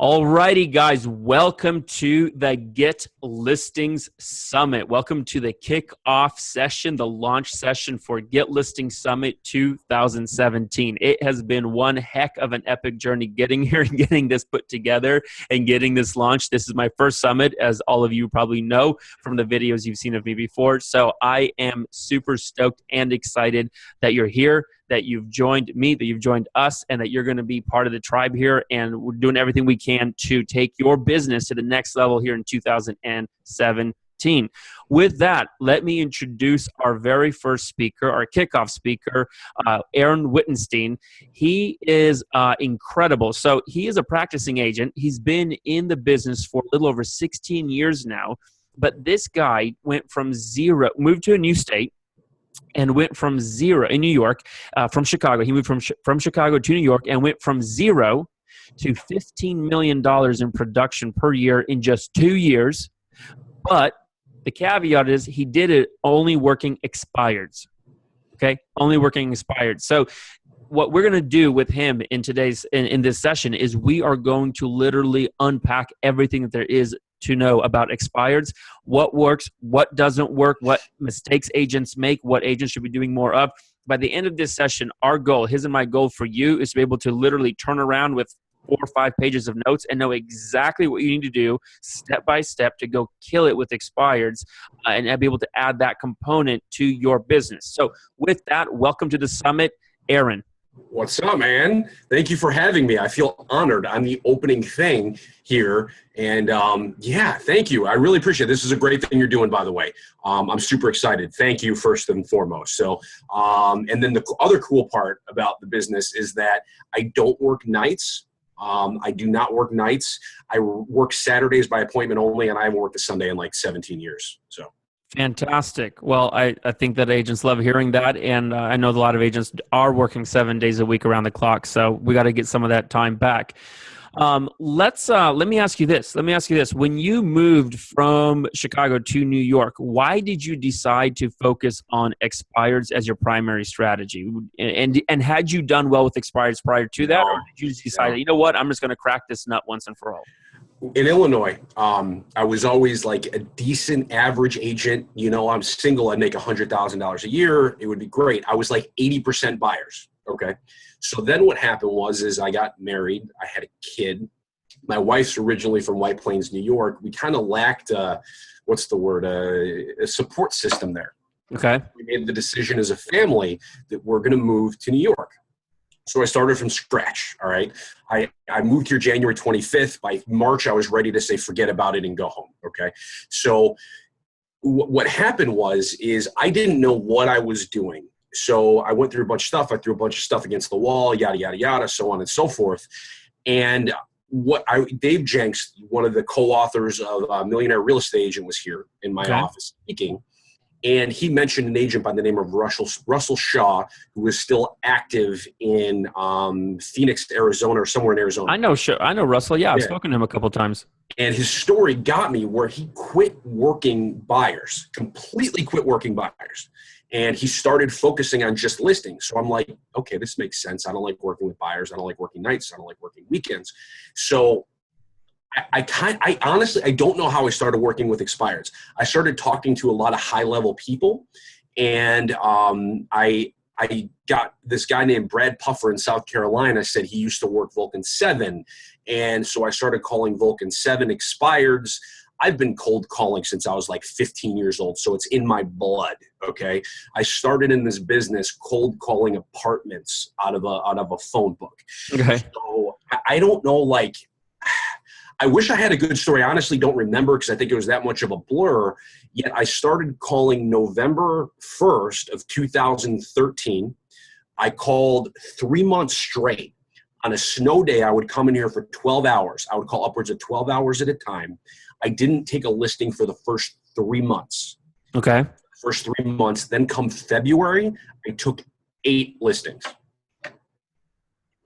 Alrighty, guys, welcome to the Get Listings Summit. Welcome to the kickoff session, the launch session for Get Listings Summit 2017. It has been one heck of an epic journey getting here and getting this put together and getting this launched. This is my first summit, as all of you probably know from the videos you've seen of me before. So I am super stoked and excited that you're here, that you've joined me, that you've joined us, and that you're going to be part of the tribe here. And we're doing everything we can to take your business to the next level here in 2017. With that, let me introduce our very first speaker, our kickoff speaker, Aaron Wittenstein. He is incredible. So he is a practicing agent. He's been in the business for a little over 16 years now. But this guy went from zero, moved to a new state, and went from zero in New York, from Chicago. He moved from Chicago to New York and went from zero to $15 million in production per year in just 2 years. But the caveat is he did it only working expireds. Okay, only working expired. So what we're going to do with him in this session is we are going to literally unpack everything that there is to know about expireds, what works, what doesn't work, what mistakes agents make, what agents should be doing more of. By the end of this session, our goal, his and my goal for you, is to be able to literally turn around with 4 or 5 pages of notes and know exactly what you need to do step by step to go kill it with expireds, and be able to add that component to your business. So with that, welcome to the summit, Aaron. What's up, man? Thank you for having me. I feel honored. I'm the opening thing here. And yeah, thank you. I really appreciate it. This is a great thing you're doing, by the way. I'm super excited. Thank you first and foremost. So, and then the other cool part about the business is that I don't work nights. I do not work nights. I work Saturdays by appointment only, and I haven't worked a Sunday in like 17 years. So. Fantastic. Well, I think that agents love hearing that, and I know a lot of agents are working 7 days a week around the clock, so we got to get some of that time back. Let me ask you this. When you moved from Chicago to New York, why did you decide to focus on expireds as your primary strategy? And had you done well with expireds prior to that, or did you just decide, you know what, I'm just going to crack this nut once and for all? In Illinois, I was always like a decent average agent. You know, I'm single. I make $100,000 a year. It would be great. I was like 80% buyers. Okay. So then what happened is I got married. I had a kid. My wife's originally from White Plains, New York. We kind of lacked, a support system there. Okay. We made the decision as a family that we're going to move to New York. So I started from scratch, all right? I moved here January 25th. By March, I was ready to say, forget about it and go home, okay? So what happened is I didn't know what I was doing. So I went through a bunch of stuff. I threw a bunch of stuff against the wall, yada, yada, yada, so on and so forth. And Dave Jenks, one of the co-authors of Millionaire Real Estate Agent, was here in my office speaking. And he mentioned an agent by the name of Russell Shaw, who is still active in Phoenix, Arizona, or somewhere in Arizona. I know Russell. Yeah, I've spoken to him a couple of times. And his story got me where he quit working buyers, completely quit working buyers. And he started focusing on just listings. So I'm like, okay, this makes sense. I don't like working with buyers. I don't like working nights. I don't like working weekends. So I honestly, I don't know how I started working with expireds. I started talking to a lot of high level people, and I got this guy named Brad Puffer in South Carolina. Said he used to work Vulcan 7. And so I started calling Vulcan 7 expireds. I've been cold calling since I was like 15 years old. So it's in my blood. Okay. I started in this business cold calling apartments out of a phone book. Okay. So I don't know, like, I wish I had a good story. I honestly don't remember because I think it was that much of a blur. Yet I started calling November 1st of 2013. I called 3 months straight. On a snow day, I would come in here for 12 hours. I would call upwards of 12 hours at a time. I didn't take a listing for the first 3 months. Okay. First 3 months. Then come February, I took 8 listings.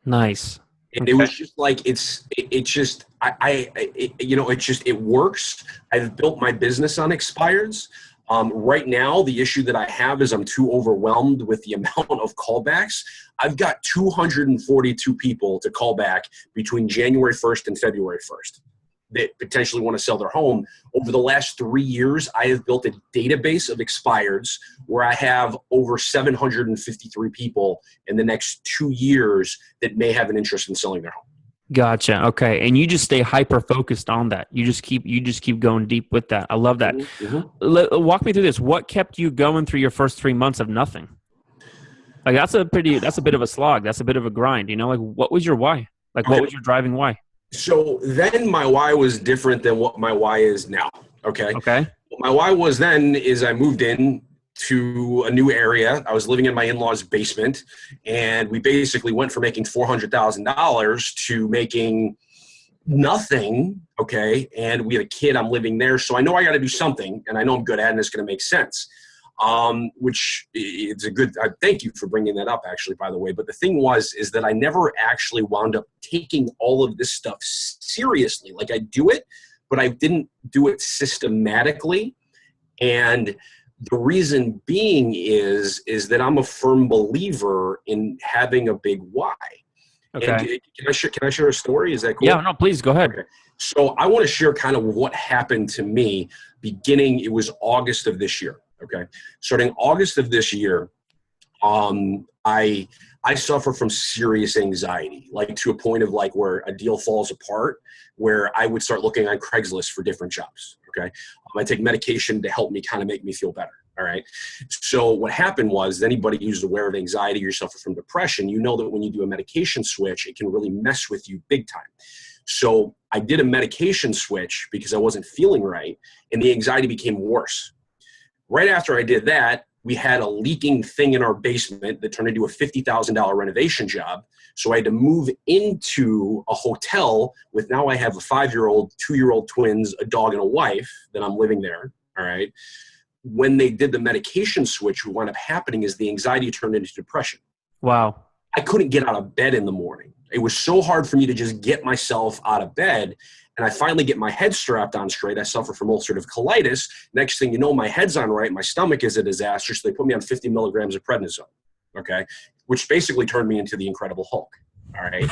Nice. And it was just like, it works. I've built my business on expireds. Right now, the issue that I have is I'm too overwhelmed with the amount of callbacks. I've got 242 people to call back between January 1st and February 1st that potentially want to sell their home. Over the last 3 years, I have built a database of expireds where I have over 753 people in the next 2 years that may have an interest in selling their home. Gotcha. Okay. And you just stay hyper focused on that. You just keep going deep with that. I love that. Mm-hmm. Walk me through this. What kept you going through your first 3 months of nothing? Like that's a bit of a slog. That's a bit of a grind, like what was your why? Like what was your driving why? So then my why was different than what my why is now. Okay. Okay. What my why was then is I moved in to a new area. I was living in my in-laws' basement, and we basically went from making $400,000 to making nothing. Okay. And we had a kid. I'm living there. So I know I got to do something, and I know I'm good at it, and it's going to make sense. Which it's a good, thank you for bringing that up actually, by the way. But the thing is that I never actually wound up taking all of this stuff seriously. Like I do it, but I didn't do it systematically. And the reason being is that I'm a firm believer in having a big why. Okay. And can I share a story? Is that cool? Yeah, no, please go ahead. Okay. So I want to share kind of what happened to me it was August of this year. Okay. Starting August of this year, I suffer from serious anxiety, like to a point of like where a deal falls apart, where I would start looking on Craigslist for different jobs. Okay. I take medication to help me kind of make me feel better. All right. So what happened was anybody who's aware of anxiety or suffer from depression, you know that when you do a medication switch, it can really mess with you big time. So I did a medication switch because I wasn't feeling right, and the anxiety became worse. Right after I did that, we had a leaking thing in our basement that turned into a $50,000 renovation job. So I had to move into a hotel with, now I have a 5-year-old, 2-year-old twins, a dog, and a wife that I'm living there. All right. When they did the medication switch, what wound up happening is the anxiety turned into depression. Wow. I couldn't get out of bed in the morning. It was so hard for me to just get myself out of bed. And I finally get my head strapped on straight. I suffer from ulcerative colitis. Next thing you know, my head's on right. My stomach is a disaster. So they put me on 50 milligrams of prednisone. Okay. Which basically turned me into the Incredible Hulk. All right.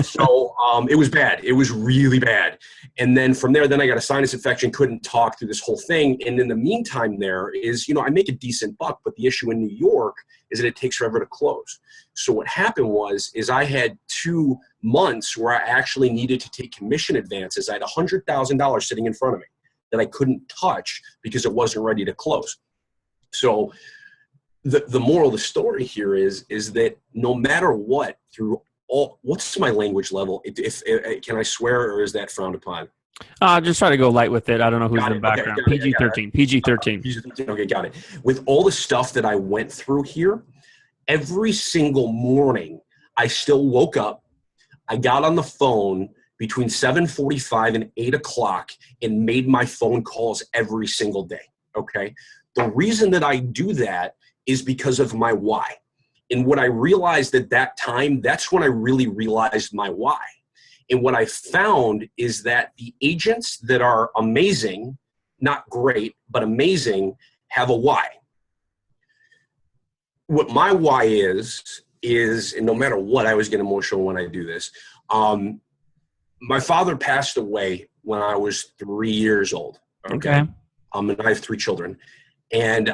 So it was bad. It was really bad. And then from there, I got a sinus infection, couldn't talk through this whole thing. And in the meantime there is, I make a decent buck, but the issue in New York is that it takes forever to close. So what happened is I had 2 months where I actually needed to take commission advances. I had $100,000 sitting in front of me that I couldn't touch because it wasn't ready to close. So the moral of the story here is that no matter what, through all, what's my language level? If can I swear, or is that frowned upon? Just try to go light with it. I don't know who's in the background. Okay, PG-13. PG-13. Okay, got it. With all the stuff that I went through here, every single morning, I still woke up. I got on the phone between 7:45 and 8 o'clock and made my phone calls every single day. Okay. The reason that I do that is because of my why. And what I realized at that time, that's when I really realized my why. And what I found is that the agents that are amazing, not great, but amazing, have a why. What my why is, and no matter what, I always get emotional when I do this. My father passed away when I was 3 years old. Okay. And I have 3 children. And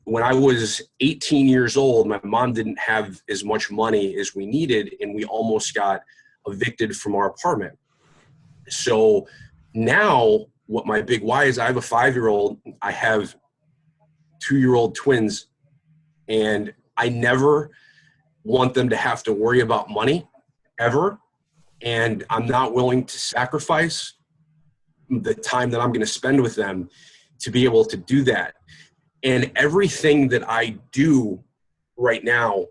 when I was 18 years old, my mom didn't have as much money as we needed, and we almost got evicted from our apartment. So now what my big why is, I have a 5-year-old, I have 2-year-old twins, and I never want them to have to worry about money ever. And I'm not willing to sacrifice the time that I'm going to spend with them to be able to do that. And everything that I do right now,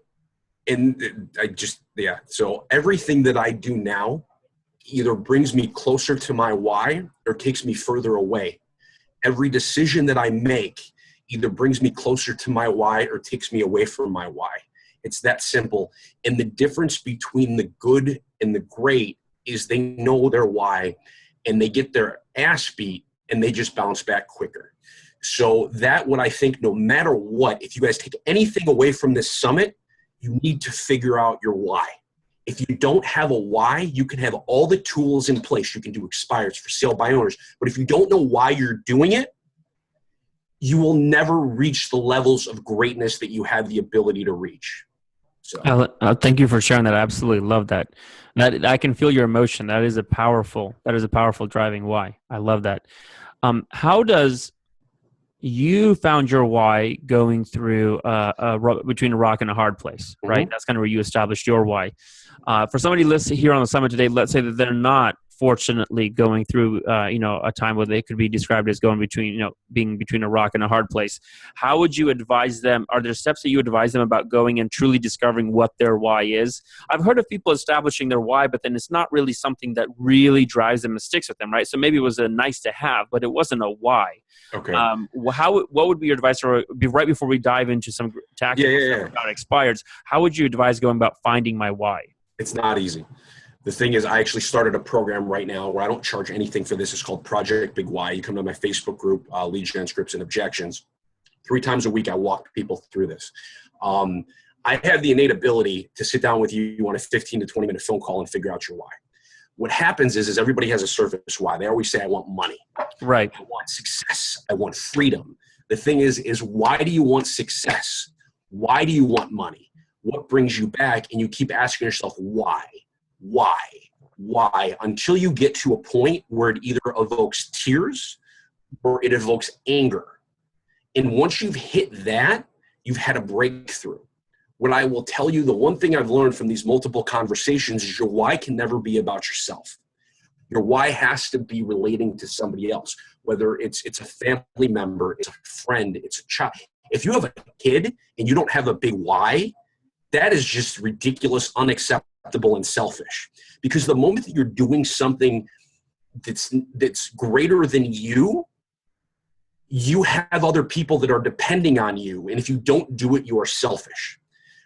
so everything that I do now either brings me closer to my why or takes me further away. Every decision that I make either brings me closer to my why or takes me away from my why. It's that simple. And the difference between the good and the great is they know their why, and they get their ass beat and they just bounce back quicker. So that what I think, no matter what, if you guys take anything away from this summit, you need to figure out your why. If you don't have a why, you can have all the tools in place. You can do expireds for sale by owners. But if you don't know why you're doing it, you will never reach the levels of greatness that you have the ability to reach. So Thank you for sharing that. I absolutely love that. I can feel your emotion. That is a powerful driving why. I love that. How does you found your why going through between a rock and a hard place, right? That's kind of where you established your why. For somebody listening here on the summit today, let's say that they're not fortunately going through, a time where they could be described as going between, being between a rock and a hard place. How would you advise them? Are there steps that you advise them about going and truly discovering what their why is? I've heard of people establishing their why, but then it's not really something that really drives them and sticks with them, right? So maybe it was a nice to have, but it wasn't a why. okay. What would be your advice, or right before we dive into some tactical stuff about expireds, how would you advise going about finding my why? It's not easy. The thing is, I actually started a program right now where I don't charge anything for this. It's called Project Big Why. You come to my Facebook group, Lead Gen Scripts and Objections. 3 times a week, I walk people through this. I have the innate ability to sit down with you on a 15 to 20 minute phone call and figure out your why. What happens is everybody has a surface why. They always say, I want money. Right. I want success. I want freedom. The thing is why do you want success? Why do you want money? What brings you back? And you keep asking yourself, why, until you get to a point where it either evokes tears or it evokes anger. And once you've hit that, you've had a breakthrough. What I will tell you, the one thing I've learned from these multiple conversations is your why can never be about yourself. Your why has to be relating to somebody else, whether it's a family member, it's a friend, it's a child. If you have a kid and you don't have a big why, that is just ridiculous, unacceptable, and selfish. Because the moment that you're doing something that's greater than you, you have other people that are depending on you. And if you don't do it, you are selfish.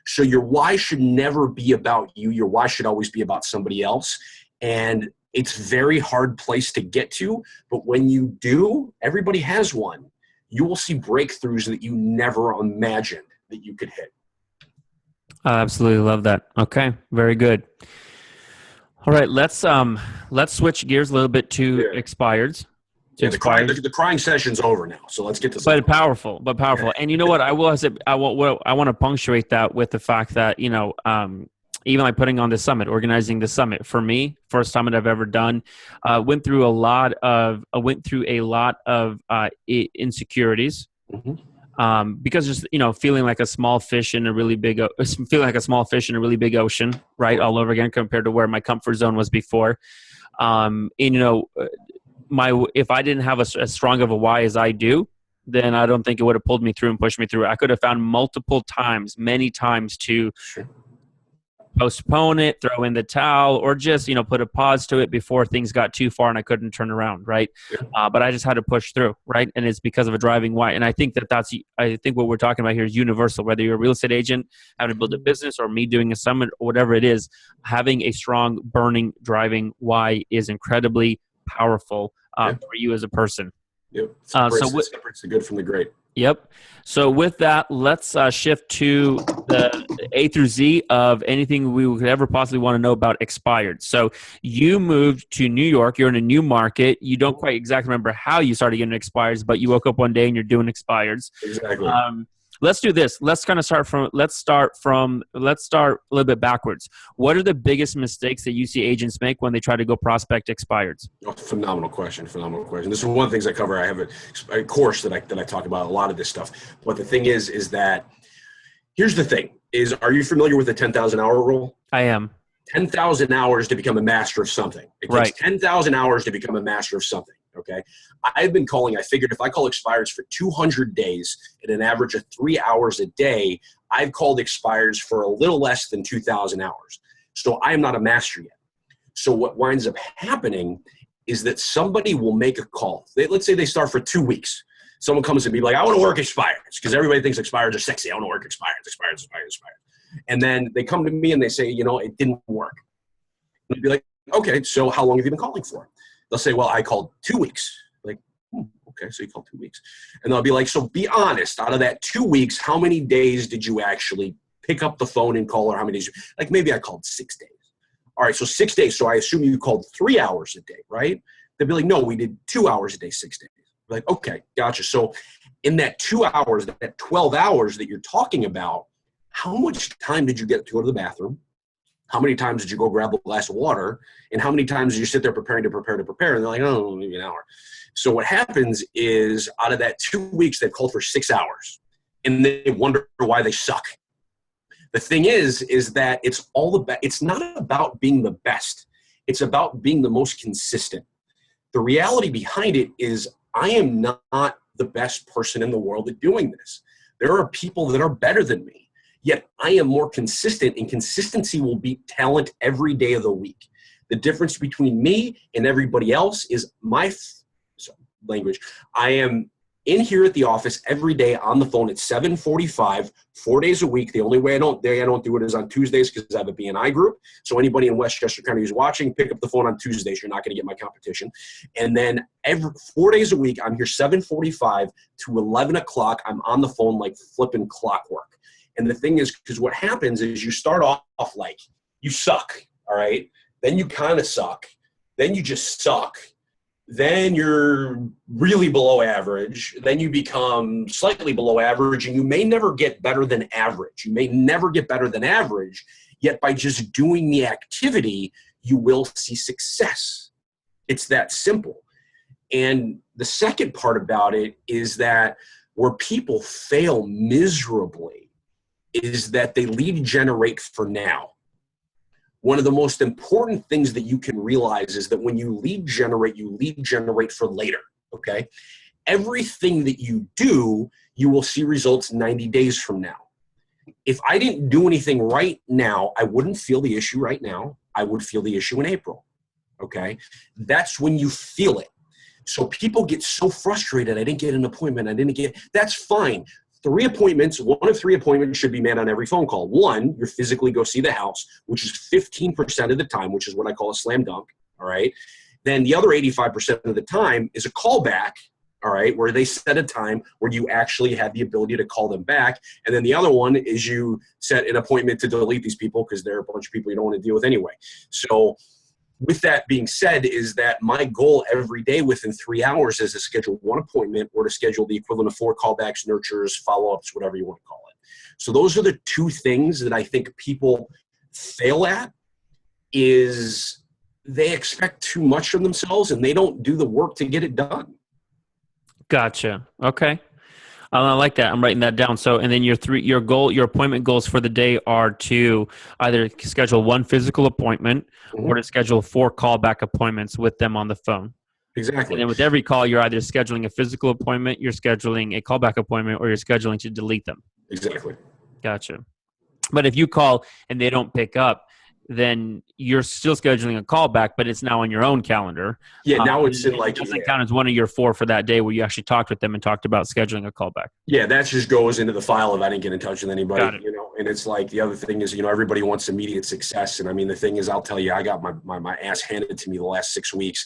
So your why should never be about you. Your why should always be about somebody else. And it's a very hard place to get to. But when you do, everybody has one. You will see breakthroughs that you never imagined that you could hit. I absolutely love that. Okay, very good. All right, let's switch gears a little bit to expireds. Yeah, the crying session's over now, so let's get to something. But powerful. Yeah. And you know what? I want to punctuate that with the fact that even like putting on the summit, organizing the summit for me, first summit I've ever done, went through a lot of insecurities. Because just feeling like a small fish in a really big ocean, right, all over again compared to where my comfort zone was before. If I didn't have as strong of a why as I do, then I don't think it would have pulled me through and pushed me through. I could have found many times to postpone it, throw in the towel, or just, put a pause to it before things got too far and I couldn't turn around. Right. Yeah. But I just had to push through. Right. And it's because of a driving why. And I think I think what we're talking about here is universal, whether you're a real estate agent, having to build a business, or me doing a summit, or whatever it is, having a strong, burning, driving why is incredibly powerful for you as a person. Yep. Separates the good from the great. Yep. So with that, let's shift to the A through Z of anything we could ever possibly want to know about expired. So you moved to New York. You're in a new market. You don't quite exactly remember how you started getting expireds, but you woke up one day and you're doing expireds. Exactly. Let's do this. Let's start a little bit backwards. What are the biggest mistakes that you see agents make when they try to go prospect expireds? Oh, phenomenal question. This is one of the things I cover. I have a course that I talk about a lot of this stuff. But the thing is that here's the thing: are you familiar with the 10,000 hour rule? I am. 10,000 hours to become a master of something. It takes right. 10,000 hours to become a master of something. Okay. I figured if I call expireds for 200 days at an average of 3 hours a day, I've called expireds for a little less than 2,000 hours. So I am not a master yet. So what winds up happening is that somebody will make a call. Let's say they start for 2 weeks. Someone comes to me like, I want to work expireds, because everybody thinks expireds are sexy. I want to work expireds. And then they come to me and they say, it didn't work. And I'd be like, okay, so how long have you been calling for? They'll say, well, I called 2 weeks. Like, Okay, so you called 2 weeks. And they'll be like, so be honest, out of that 2 weeks, how many days did you actually pick up the phone and call, or how many days? Like maybe I called 6 days. All right, so 6 days. So I assume you called 3 hours a day, right? They'd be like, no, we did 2 hours a day, 6 days. Like, okay, gotcha. So in that 2 hours, that 12 hours that you're talking about, how much time did you get to go to the bathroom? How many times did you go grab a glass of water? And how many times did you sit there preparing to prepare? And they're like, oh, maybe an hour. So what happens is out of that 2 weeks, they've called for 6 hours. And they wonder why they suck. The thing is that it's not about being the best. It's about being the most consistent. The reality behind it is I am not the best person in the world at doing this. There are people that are better than me. Yet I am more consistent, and consistency will beat talent every day of the week. The difference between me and everybody else is my language. I am in here at the office every day on the phone at 7:45, 4 days a week. The only way I don't do it is on Tuesdays because I have a BNI group. So anybody in Westchester County who's watching, pick up the phone on Tuesdays. You're not going to get my competition. And then every 4 days a week, I'm here 7:45 to 11 o'clock. I'm on the phone like flipping clockwork. And the thing is, because what happens is you start off like you suck, all right? Then you kind of suck. Then you just suck. Then you're really below average. Then you become slightly below average, and you may never get better than average. You may never get better than average, yet by just doing the activity, you will see success. It's that simple. And the second part about it is that where people fail miserably is that they lead generate for now. One of the most important things that you can realize is that when you lead generate for later, okay? Everything that you do, you will see results 90 days from now. If I didn't do anything right now, I wouldn't feel the issue right now. I would feel the issue in April, okay? That's when you feel it. So people get so frustrated, I didn't get an appointment, that's fine. 3 appointments, 1 of 3 appointments should be made on every phone call. 1, you're physically go see the house, which is 15% of the time, which is what I call a slam dunk, all right? Then the other 85% of the time is a callback, all right, where they set a time where you actually have the ability to call them back. And then the other one is you set an appointment to delete these people because they're a bunch of people you don't want to deal with anyway. So with that being said, is that my goal every day within 3 hours is to schedule 1 appointment or to schedule the equivalent of 4 callbacks, nurtures, follow-ups, whatever you want to call it. So those are the 2 things that I think people fail at, is they expect too much from themselves and they don't do the work to get it done. Gotcha. Okay. I like that. I'm writing that down. So, and then your appointment goals for the day are to either schedule 1 physical appointment or to schedule 4 callback appointments with them on the phone. Exactly. And then with every call, you're either scheduling a physical appointment, you're scheduling a callback appointment, or you're scheduling to delete them. Exactly. Gotcha. But if you call and they don't pick up, then you're still scheduling a callback, but it's now on your own calendar. Yeah, now it's in like... It doesn't count as one of your 4 for that day where you actually talked with them and talked about scheduling a callback. Yeah, that just goes into the file if I didn't get in touch with anybody, It. And it's like the other thing is, everybody wants immediate success. And I mean, the thing is, I'll tell you, I got my ass handed to me the last 6 weeks.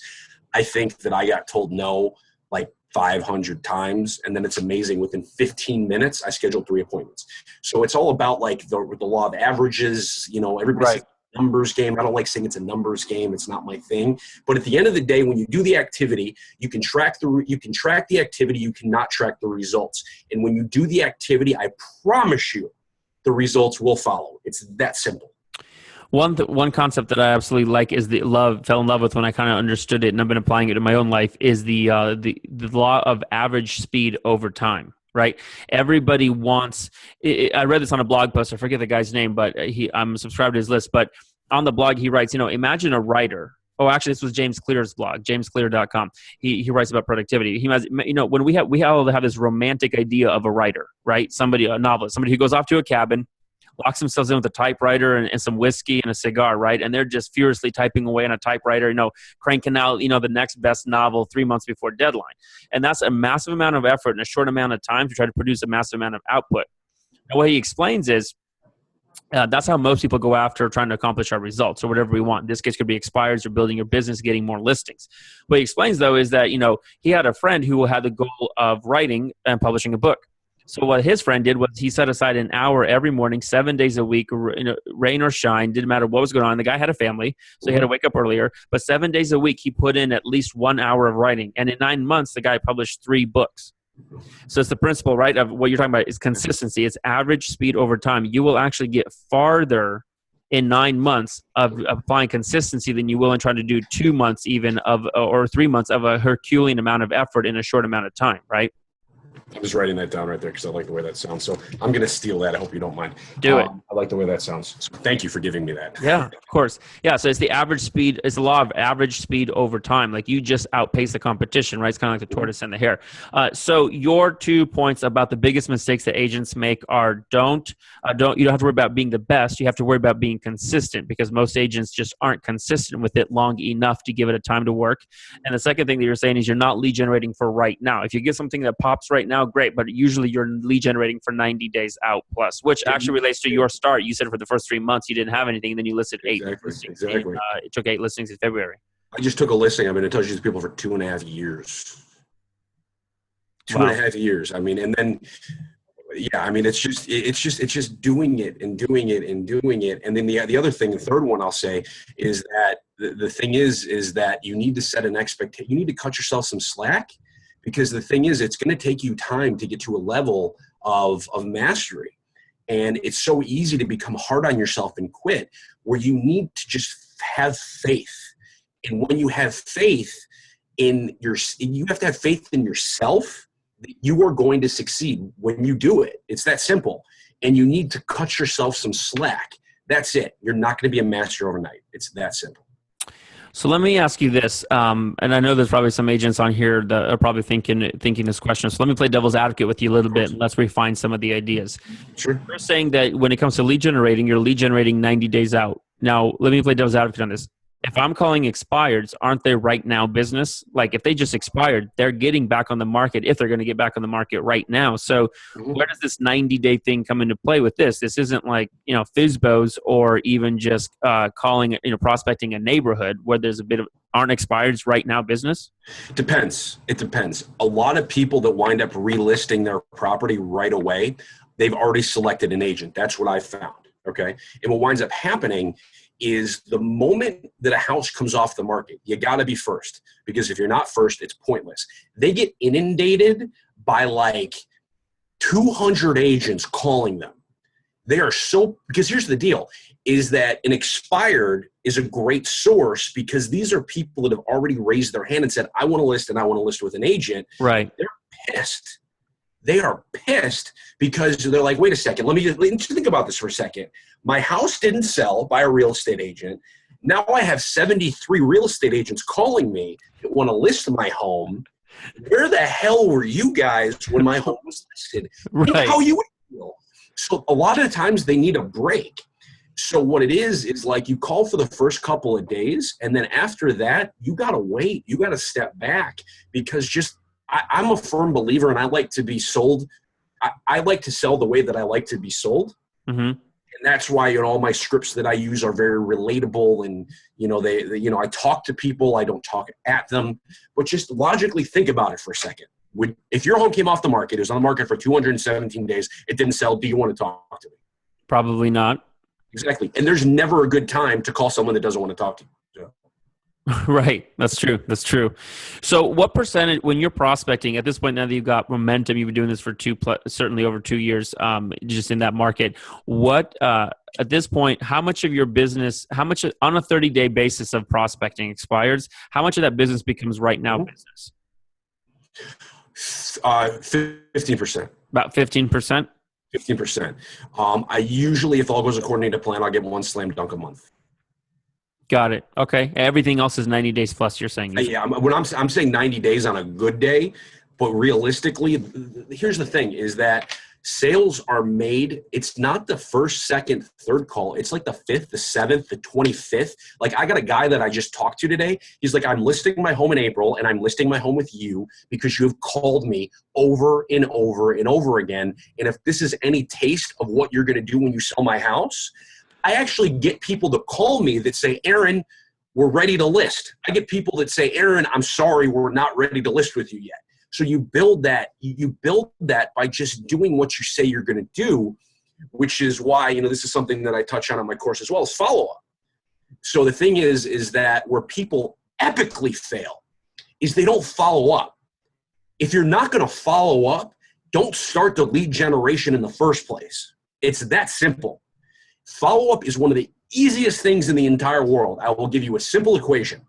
I think that I got told no like 500 times. And then it's amazing. Within 15 minutes, I scheduled 3 appointments. So it's all about like the law of averages, everybody's Right. Numbers game. I don't like saying it's a numbers game. It's not my thing. But at the end of the day, when you do the activity, you can track the activity. You cannot track the results. And when you do the activity, I promise you, the results will follow. It's that simple. One concept that I absolutely like is fell in love with when I kind of understood it, and I've been applying it in my own life, is the law of average speed over time. Right? Everybody wants, I read this on a blog post. I forget the guy's name, but I'm subscribed to his list. But on the blog, he writes, imagine a writer. Oh, actually, this was James Clear's blog, jamesclear.com. He writes about productivity. He has, when we all have this romantic idea of a writer, right? A novelist, somebody who goes off to a cabin, locks themselves in with a typewriter and some whiskey and a cigar, right? And they're just furiously typing away on a typewriter, cranking out, the next best novel 3 months before deadline. And that's a massive amount of effort in a short amount of time to try to produce a massive amount of output. And what he explains is That's how most people go after trying to accomplish our results or whatever we want. In this case, could be expires or building your business, getting more listings. What he explains, though, is that, he had a friend who had the goal of writing and publishing a book. So what his friend did was he set aside an hour every morning, 7 days a week, rain or shine, didn't matter what was going on. The guy had a family, so he had to wake up earlier. But 7 days a week, he put in at least 1 hour of writing. And in 9 months, the guy published 3 books. So it's the principle, right, of what you're talking about is consistency. It's average speed over time. You will actually get farther in 9 months of applying consistency than you will in trying to do 2 months even or 3 months of a Herculean amount of effort in a short amount of time, right? I'm just writing that down right there because I like the way that sounds. So I'm going to steal that. I hope you don't mind. Do it. I like the way that sounds. So thank you for giving me that. Yeah, of course. Yeah, so it's the average speed. It's the law of average speed over time. Like you just outpace the competition, right? It's kind of like the tortoise and the hare. So your 2 points about the biggest mistakes that agents make are you don't have to worry about being the best. You have to worry about being consistent because most agents just aren't consistent with it long enough to give it a time to work. And the second thing that you're saying is you're not lead generating for right now. If you get something that pops right now, great, but usually you're lead generating for 90 days out plus, which actually relates to your start. You said for the first 3 months you didn't have anything, and then you listed 8 listings. Exactly. It took 8 listings in February. I just took a listing. I've been in touch with these people for 2.5 years. 2.5 years. I mean, and then, yeah, I mean, it's just doing it and doing it and doing it. And then the other thing, the third one I'll say is that the thing is that you need to set an expectation. You need to cut yourself some slack. Because the thing is, it's going to take you time to get to a level of mastery. And it's so easy to become hard on yourself and quit, where you need to just have faith. And when you have faith you have to have faith in yourself that you are going to succeed when you do it. It's that simple. And you need to cut yourself some slack. That's it. You're not going to be a master overnight. It's that simple. So let me ask you this, and I know there's probably some agents on here that are probably thinking this question. So let me play devil's advocate with you a little bit, and let's refine some of the ideas. Sure. You're saying that when it comes to lead generating, you're lead generating 90 days out. Now, let me play devil's advocate on this. If I'm calling expireds, aren't they right now business? Like if they just expired, they're getting back on the market if they're going to get back on the market right now. So where does this 90-day thing come into play with this? This isn't like, FSBOs or even just calling, prospecting a neighborhood where there's a bit of, aren't expireds right now business? It depends. A lot of people that wind up relisting their property right away, they've already selected an agent. That's what I found. Okay. And what winds up happening is the moment that a house comes off the market, you got to be first, because if you're not first, it's pointless. They get inundated by like 200 agents calling them. They are because here's the deal, is that an expired is a great source because these are people that have already raised their hand and said, I want to list and I want to list with an agent. Right. They're pissed. They are pissed because they're like, wait a second, let me just think about this for a second. My house didn't sell by a real estate agent. Now I have 73 real estate agents calling me that want to list my home. Where the hell were you guys when my home was listed? Right. How you would feel. So a lot of the times they need a break. So what it is like you call for the first couple of days, and then after that, you got to wait. You got to step back because I'm a firm believer, and I like to be sold. I like to sell the way that I like to be sold. Mm-hmm. And that's why all my scripts that I use are very relatable. And, I talk to people. I don't talk at them. But just logically think about it for a second. If your home came off the market, it was on the market for 217 days, it didn't sell, do you want to talk to me? Probably not. Exactly. And there's never a good time to call someone that doesn't want to talk to you. Right. That's true. So what percentage, when you're prospecting at this point, now that you've got momentum, you've been doing this for certainly over 2 years, just in that market, what, at this point, how much of your business, on a 30-day basis of prospecting expires, how much of that business becomes right now business? 15%. About 15%? 15%. I usually, if all goes according to plan, I'll get one slam dunk a month. Got it. Okay. Everything else is 90 days plus, you're saying? Yeah. I'm saying 90 days on a good day, but realistically, here's the thing is that Sales are made. It's not the first, second, third call. It's like the 5th, the 7th, the 25th. Like I got a guy that I just talked to today. He's like, I'm listing my home in April and I'm listing my home with you because you have called me over and over and over again. And if this is any taste of what you're going to do when you sell my house, I actually get people to call me that say, Aaron, we're ready to list. I get people that say, Aaron, I'm sorry, we're not ready to list with you yet. So you build that by just doing what you say you're going to do, which is why, this is something that I touch on in my course as well, is follow-up. So the thing is that where people epically fail is they don't follow up. If you're not going to follow up, don't start the lead generation in the first place. It's that simple. Follow-up is one of the easiest things in the entire world. I will give you a simple equation.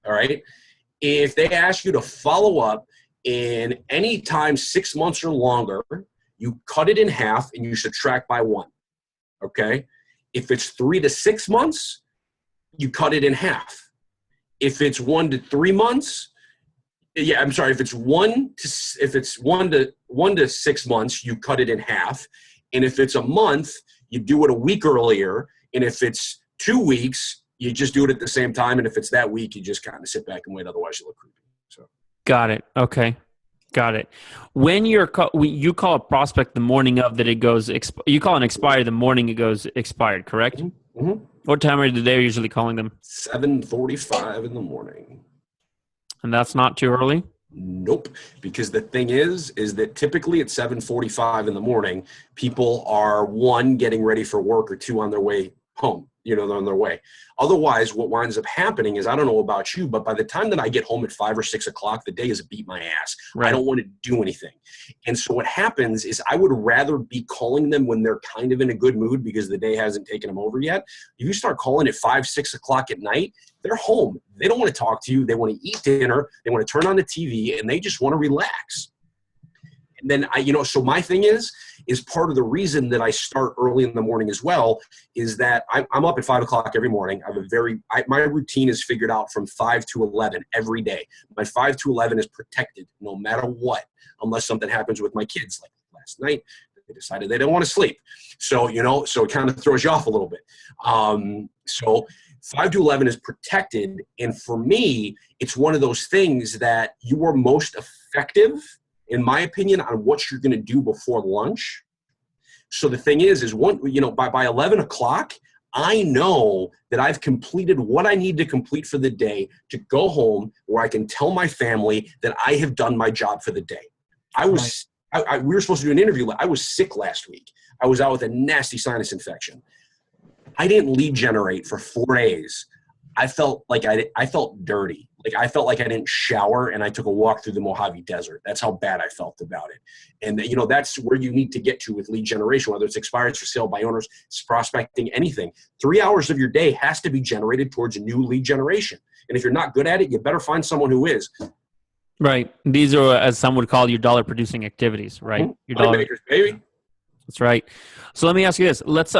All right. If they ask you to follow up in any time 6 months or longer, you cut it in half and you subtract by 1. Okay. If it's 3 to 6 months, you cut it in half. If it's 1 to 3 months, if it's 1 to 6 months, you cut it in half. And if it's a month, you do it a week earlier. And if it's 2 weeks, you just do it at the same time. And if it's that week, you just kind of sit back and wait. Otherwise, you look creepy. So. Got it. Okay. Got it. When you call a prospect the morning of that it goes, you call an expired the morning it goes expired, correct? Mm-hmm. What time are they usually calling them? 7:45 in the morning. And that's not too early? Nope. Because the thing is that typically at 7:45 in the morning, people are 1, getting ready for work, or 2, on their way home. They're on their way. Otherwise, what winds up happening is, I don't know about you, but by the time that I get home at 5 or 6 o'clock, the day is beat my ass. Right. I don't want to do anything. And so what happens is I would rather be calling them when they're kind of in a good mood because the day hasn't taken them over yet. If you start calling at 5, 6 o'clock at night, they're home. They don't want to talk to you. They want to eat dinner. They want to turn on the TV, and they just want to relax. And then so my thing is part of the reason that I start early in the morning as well is that I'm up at 5 o'clock every morning. I have my routine is figured out from 5 to 11 every day. My 5 to 11 is protected no matter what, unless something happens with my kids. Like last night, they decided they don't want to sleep. So, so it kind of throws you off a little bit. So 5 to 11 is protected. And for me, it's one of those things that you are most effective, in my opinion, on what you're going to do before lunch. So the thing is by 11 o'clock, I know that I've completed what I need to complete for the day to go home where I can tell my family that I have done my job for the day. We were supposed to do an interview. I was sick last week. I was out with a nasty sinus infection. I didn't lead generate for 4 days. I felt like I felt dirty. Like I felt like I didn't shower and I took a walk through the Mojave Desert. That's how bad I felt about it. And that's where you need to get to with lead generation, whether it's expireds for sale by owners, it's prospecting, anything. 3 hours of your day has to be generated towards a new lead generation. And if you're not good at it, you better find someone who is. Right. These are, as some would call, your dollar producing activities, right? Mm-hmm. Your dollar makers, baby. That's right. So let me ask you this: let's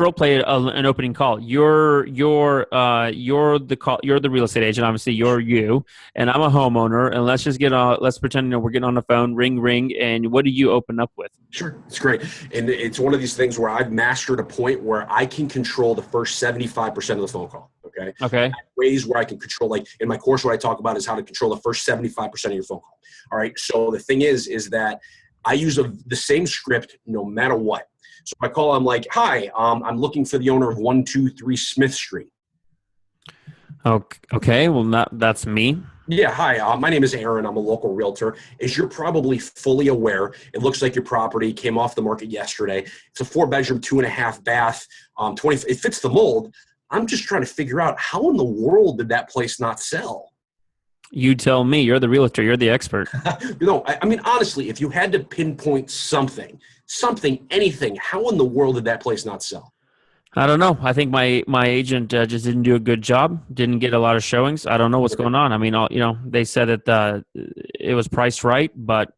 role play an opening call. You're the real estate agent. Obviously, you're you, and I'm a homeowner. And let's just let's pretend we're getting on the phone. Ring. And what do you open up with? Sure, it's great, and it's one of these things where I've mastered a point where I can control the first 75% of the phone call. Okay. Ways where I can control, like in my course, what I talk about is how to control the first 75% of your phone call. All right. So the thing is that I use the same script no matter what. So I call, I'm like, hi, I'm looking for the owner of 123 Smith Street. Okay. Well, that's me. Yeah. Hi, my name is Aaron. I'm a local realtor. As you're probably fully aware, it looks like your property came off the market yesterday. It's a 4-bedroom, 2.5 bath, 20. It fits the mold. I'm just trying to figure out how in the world did that place not sell? You tell me. You're the realtor. You're the expert. I mean, honestly, if you had to pinpoint something, anything, how in the world did that place not sell? I don't know. I think my agent just didn't do a good job. Didn't get a lot of showings. I don't know what's going on. I mean, they said that it was priced right, but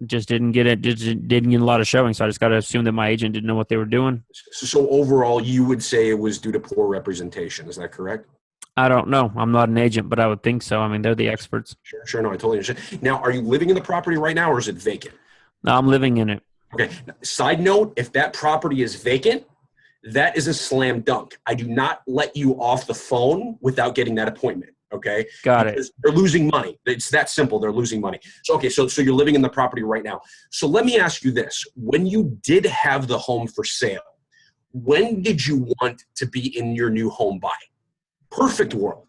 just didn't get it. Didn't get a lot of showings. So I just got to assume that my agent didn't know what they were doing. So overall, you would say it was due to poor representation. Is that correct? I don't know. I'm not an agent, but I would think so. I mean, they're the experts. Sure. No, I totally understand. Now, are you living in the property right now, or is it vacant? No, I'm living in it. Okay. Side note, if that property is vacant, that is a slam dunk. I do not let you off the phone without getting that appointment. Okay. Got it. Because they're losing money. It's that simple. They're losing money. So, okay. So you're living in the property right now. So let me ask you this. When you did have the home for sale, when did you want to be in your new home buy? Perfect world.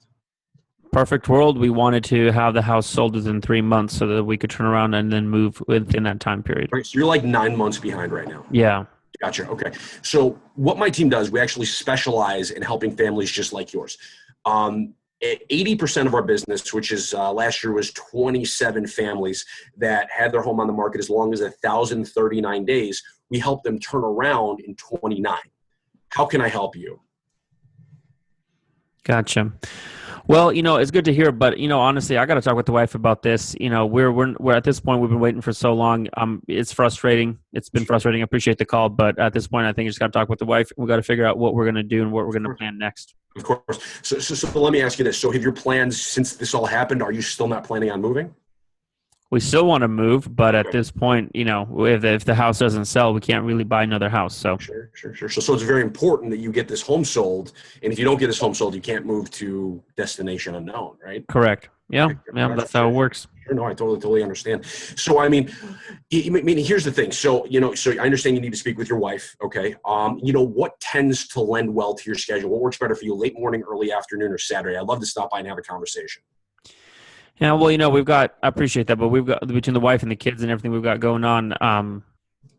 Perfect world. We wanted to have the house sold within 3 months so that we could turn around and then move within that time period. Right. So you're like 9 months behind right now. Yeah. Gotcha. Okay. So what my team does, we actually specialize in helping families just like yours. 80% of our business, which is last year was 27 families that had their home on the market as long as 1,039 days. We help them turn around in 29. How can I help you? Gotcha. Well, it's good to hear, but honestly, I got to talk with the wife about this. We're at this point, we've been waiting for so long. It's frustrating. It's been frustrating. I appreciate the call, but at this point, I think you just got to talk with the wife. We got to figure out what we're going to do and what we're going to plan next. Of course. So let me ask you this. So have your plans since this all happened? Are you still not planning on moving? We still want to move, but at this point, if the house doesn't sell, we can't really buy another house. So Sure. So it's very important that you get this home sold. And if you don't get this home sold, you can't move to destination unknown, right? correct. Yeah, that's how it works. No, I totally understand. So, I mean, here's the thing. So I understand you need to speak with your wife. Okay. What tends to lend well to your schedule? What works better for you? Late morning, early afternoon, or Saturday? I'd love to stop by and have a conversation. Yeah, well, I appreciate that, but we've got between the wife and the kids and everything we've got going on.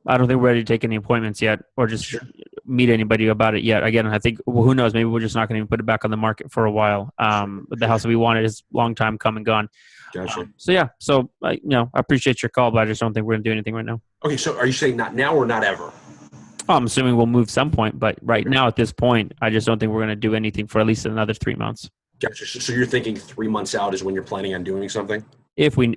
I don't think we're ready to take any appointments yet, or just meet anybody about it yet. Again, I think who knows? Maybe we're just not going to even put it back on the market for a while. The house that we wanted is a long time come and gone. Gotcha. I appreciate your call, but I just don't think we're going to do anything right now. Okay, so are you saying not now or not ever? I'm assuming we'll move some point, but right now at this point, I just don't think we're going to do anything for at least another 3 months. Gotcha. So you're thinking 3 months out is when you're planning on doing something? If we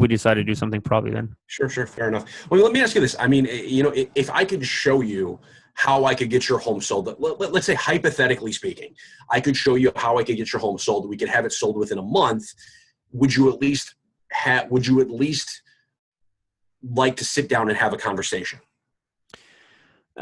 decide to do something, probably then. Sure. Fair enough. Well, let me ask you this. I mean, if I could show you how I could get your home sold, let's say hypothetically speaking, I could show you how I could get your home sold. We could have it sold within a month. Would you at least like to sit down and have a conversation?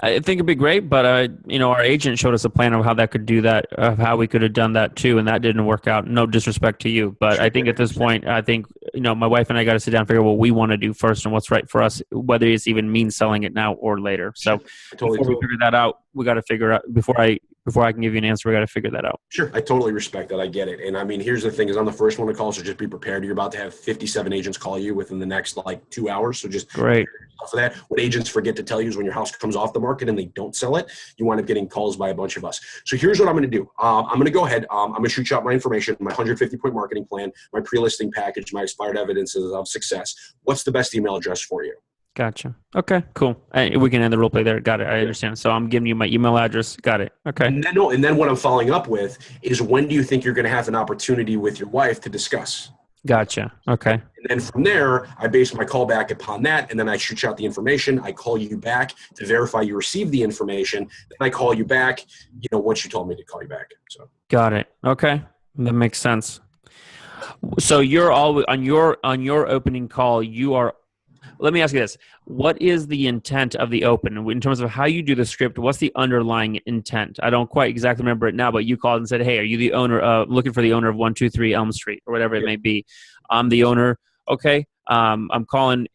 I think it'd be great, but our agent showed us a plan of how that could do that, of how we could have done that too, and that didn't work out. No disrespect to you, but I think at this point, my wife and I got to sit down and figure out what we want to do first and what's right for us, whether it's even means selling it now or later. So before we figure that out, we got to figure out before I can give you an answer, we got to figure that out. Sure. I totally respect that. I get it. And I mean, here's the thing is I'm the first one to call. So just be prepared. You're about to have 57 agents call you within the next 2 hours. So just great. For that, what agents forget to tell you is when your house comes off the market and they don't sell it, you wind up getting calls by a bunch of us. So here's what I'm going to do. I'm going to go ahead. I'm going to shoot you out my information, my 150-point marketing plan, my pre-listing package, my expired evidences of success. What's the best email address for you? Gotcha. Okay, cool. We can end the role play there. Got it. I understand. So I'm giving you my email address. Got it. Okay. And then what I'm following up with is when do you think you're going to have an opportunity with your wife to discuss? Gotcha. Okay. And then from there, I base my call back upon that, and then I shoot you out the information. I call you back to verify you received the information. Then I call you back, once you told me to call you back. So. Got it. Okay. That makes sense. So you're all on your opening call, you are. Let me ask you this. What is the intent of the open in terms of how you do the script? What's the underlying intent? I don't quite exactly remember it now, but you called and said, hey, are you the owner, looking for the owner of 123 Elm Street or whatever it may be? I'm the owner. Okay. I'm calling,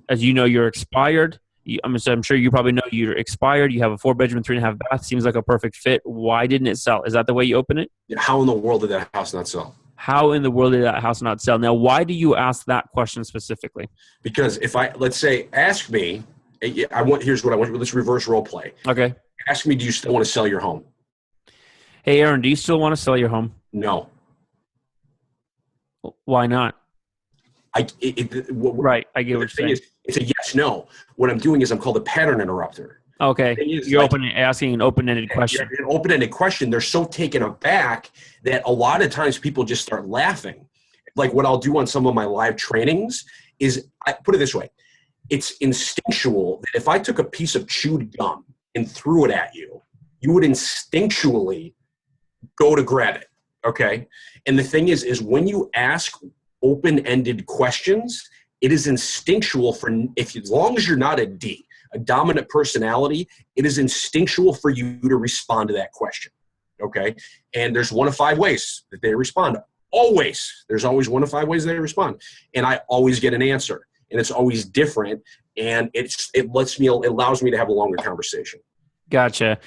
as you know, you're expired. I'm sure you probably know you're expired. You have a 4-bedroom, 3.5 bath. Seems like a perfect fit. Why didn't it sell? Is that the way you open it? How in the world did that house not sell? How in the world did that house not sell? Now, why do you ask that question specifically? Because if let's say, ask me, here's what I want. Let's reverse role play. Okay. Ask me, do you still want to sell your home? Hey, Aaron, do you still want to sell your home? No. Why not? Right. I get what you're saying. It's a yes, no. What I'm doing is I'm called a pattern interrupter. Okay. You're asking an open-ended question. An open-ended question. They're so taken aback that a lot of times people just start laughing. Like what I'll do on some of my live trainings is, I put it this way. It's instinctual that if I took a piece of chewed gum and threw it at you, you would instinctually go to grab it. Okay. And the thing is when you ask open-ended questions, it is instinctual as long as you're not a D. a dominant personality, it is instinctual for you to respond to that question. Okay. And there's one of 5 ways that they respond. Always. There's always one of 5 ways they respond. And I always get an answer, and it's always different. And it allows me to have a longer conversation. Gotcha.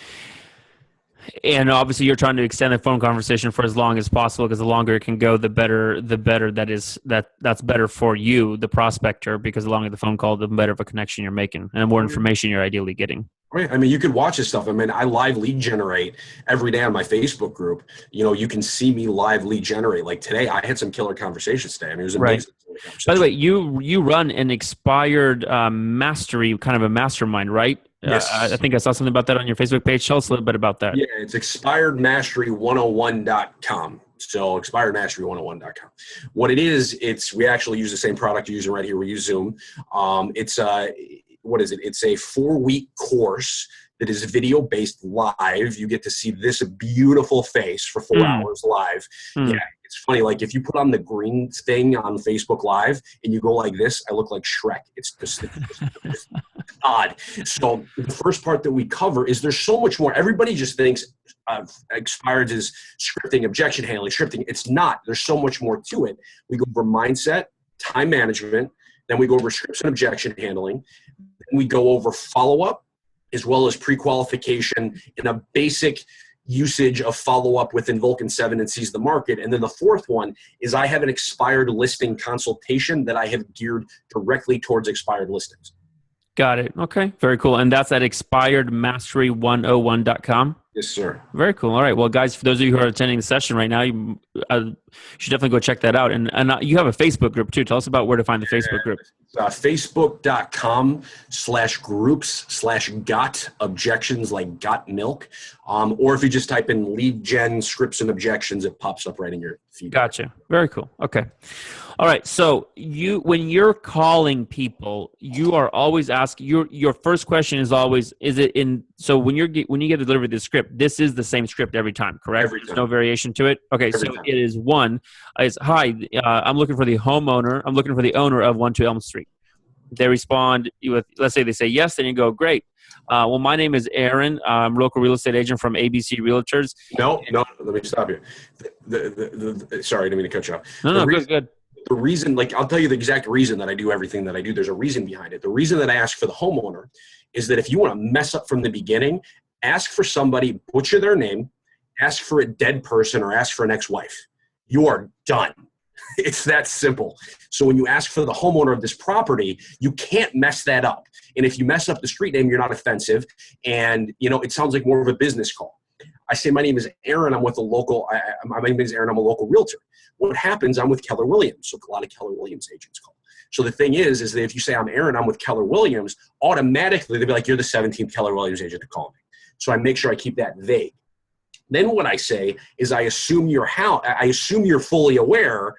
And obviously you're trying to extend the phone conversation for as long as possible, because the longer it can go, the better that's better for you, the prospector, because the longer the phone call, the better of a connection you're making and the more information you're ideally getting. Right. I mean, you could watch this stuff. I mean, I live lead generate every day on my Facebook group. You can see me live lead generate. Like today, I had some killer conversations today. I mean, it was amazing. Right. By the way, you run an expired mastery, kind of a mastermind, right? Yes. I think I saw something about that on your Facebook page. Tell us a little bit about that. Yeah, it's expiredmastery101.com. So expiredmastery101.com. What it is, we actually use the same product you're using right here. We use Zoom. What is it? It's a 4-week course that is video-based live. You get to see this beautiful face for 4 hours live. Yeah, it's funny. Like if you put on the green thing on Facebook Live and you go like this, I look like Shrek. It's just odd. So the first part that we cover is there's so much more. Everybody just thinks expired is scripting, objection handling, scripting. It's not. There's so much more to it. We go over mindset, time management. Then we go over scripts and objection handling. Then we go over follow-up, as well as pre-qualification and a basic usage of follow-up within Vulcan 7 and Seize the Market. And then the fourth one is I have an expired listing consultation that I have geared directly towards expired listings. Got it. Okay. Very cool. And that's at expiredmastery101.com? Yes, sir. Very cool. All right. Well, guys, for those of you who are attending the session right now, you should definitely go check that out. And you have a Facebook group too. Tell us about where to find the Facebook group. Facebook.com/groups/got objections, like got milk. Or if you just type in lead gen scripts and objections, it pops up right in your feed. Gotcha. Very cool. Okay. All right. So when you're calling people, you are always asking, your first question is always, so when you get delivered the script, this is the same script every time, correct? Every time. There's no variation to it. Okay. Every So time. it is hi, I'm looking for the homeowner. I'm looking for the owner of 12 Elm Street. They respond with, let's say they say yes, then you go, great. Well, my name is Aaron. I'm a local real estate agent from ABC Realtors. No, let me stop you. Sorry, I didn't mean to cut you off. No, good. The reason, I'll tell you the exact reason that I do everything that I do. There's a reason behind it. The reason that I ask for the homeowner is that if you want to mess up from the beginning, ask for somebody, butcher their name, ask for a dead person, or ask for an ex-wife. You are done. It's that simple. So when you ask for the homeowner of this property, you can't mess that up. And if you mess up the street name, you're not offensive. And, it sounds like more of a business call. I say, my name is Aaron. I'm with my name is Aaron. I'm a local realtor. What happens, I'm with Keller Williams. So a lot of Keller Williams agents call. So the thing is that if you say I'm Aaron, I'm with Keller Williams, automatically they'll be like, you're the 17th Keller Williams agent to call me. So I make sure I keep that vague. Then what I say is I assume you're fully aware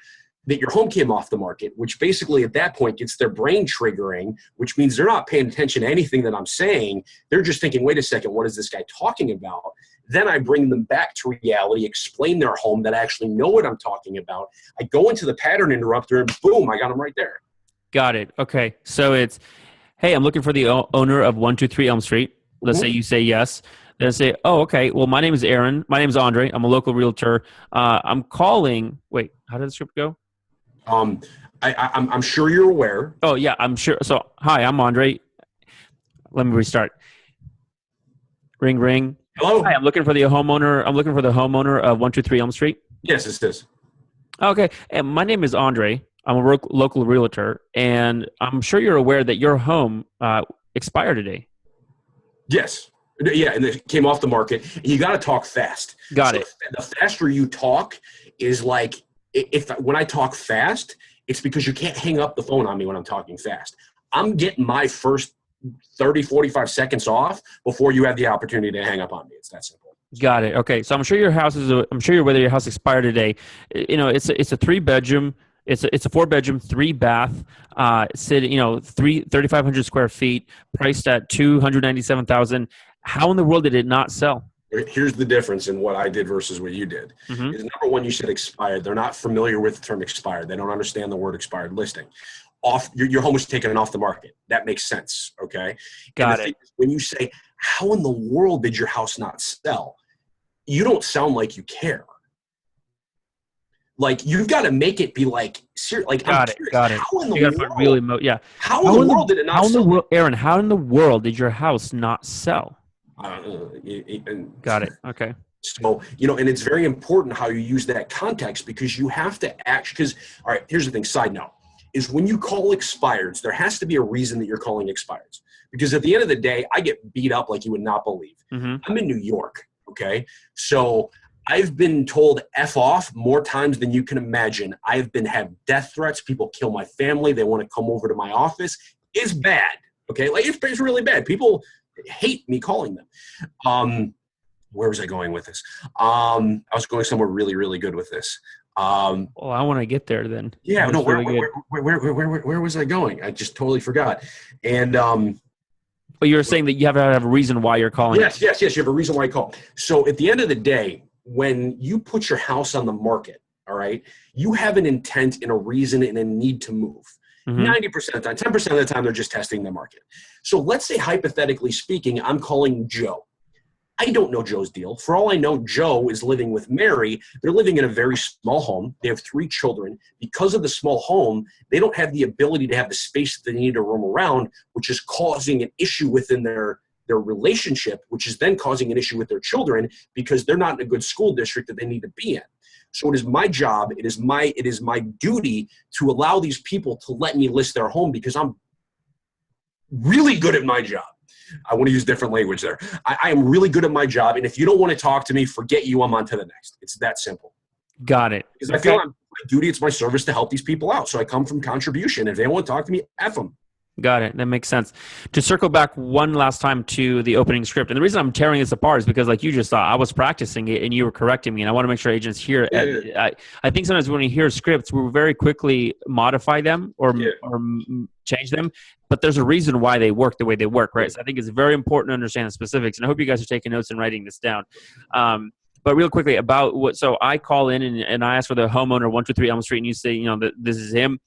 that your home came off the market, which basically at that point gets their brain triggering, which means they're not paying attention to anything that I'm saying. They're just thinking, wait a second, what is this guy talking about? Then I bring them back to reality, explain their home, that I actually know what I'm talking about. I go into the pattern interrupter and boom, I got them right there. Got it. Okay. So it's, hey, I'm looking for the owner of 123 Elm Street. Let's say you say yes. Then say, oh, okay. Well, my name is Aaron. My name is Andrey. I'm a local realtor. I'm calling. Wait, how did the script go? I'm sure you're aware. Oh yeah, I'm sure. So hi, I'm Andrey. Let me restart. Ring, ring. Hello. Hi, I'm looking for the homeowner. I'm looking for the homeowner of 123 Elm Street. Yes, it is. Okay. And my name is Andrey. I'm a local realtor, and I'm sure you're aware that your home expired today. Yes. Yeah, and it came off the market. You got to talk fast. Got it. The faster you talk is like, when I talk fast, it's because you can't hang up the phone on me when I'm talking fast. I'm getting my first 30, 45 seconds off before you have the opportunity to hang up on me. It's that simple. Got it. Okay. So I'm sure your house whether your house expired today. It's a 3-bedroom. It's a 4-bedroom, 3-bath, 3,500 square feet, priced at $297,000. How in the world did it not sell? Here's the difference in what I did versus what you did. Is number one, you said expired. They're not familiar with the term expired. They don't understand the word expired listing. your home was taken off the market. That makes sense. Okay. Got it. When you say, how in the world did your house not sell? You don't sound like you care. Like, you've got to make it be like, like, Got it. How in the You got to put really How in the world did it not sell? Aaron, how in the world did your house not sell? Got it. Okay. So, and it's very important how you use that context, because you have to all right, here's the thing, side note, is when you call expireds, there has to be a reason that you're calling expireds. Because at the end of the day, I get beat up like you would not believe. Mm-hmm. I'm in New York, okay? So I've been told F off more times than you can imagine. I've had death threats. People kill my family. They want to come over to my office. It's bad, okay? Like, it's really bad. People hate me calling them. Where was I going with this? I was going somewhere really, really good with this. Well, I want to get there then. Yeah, no, where was I going? I just totally forgot. And but you were saying that you have to have a reason why you're calling. Yes. You have a reason why you call. So at the end of the day, when you put your house on the market, all right, you have an intent and a reason and a need to move. 90% of the time, 10% of the time, they're just testing the market. So let's say, hypothetically speaking, I'm calling Joe. I don't know Joe's deal. For all I know, Joe is living with Mary. They're living in a very small home. They have 3 children. Because of the small home, they don't have the ability to have the space that they need to roam around, which is causing an issue within their relationship, which is then causing an issue with their children, because they're not in a good school district that they need to be in. So it is my job, it is my duty to allow these people to let me list their home, because I'm really good at my job. I want to use different language there. I am really good at my job. And if you don't want to talk to me, forget you, I'm on to the next. It's that simple. Got it. Because I feel my duty, it's my service to help these people out. So I come from contribution. If they don't want to talk to me, F them. Got it. That makes sense. To circle back one last time to the opening script, and the reason I'm tearing this apart is because, like you just saw, I was practicing it and you were correcting me, and I want to make sure agents hear it. Yeah. I think sometimes when we hear scripts, we very quickly modify them or change them, but there's a reason why they work the way they work, right? So I think it's very important to understand the specifics, and I hope you guys are taking notes and writing this down. But real quickly about so I call in and I ask for the homeowner 123 Elm Street, and you say, that this is him.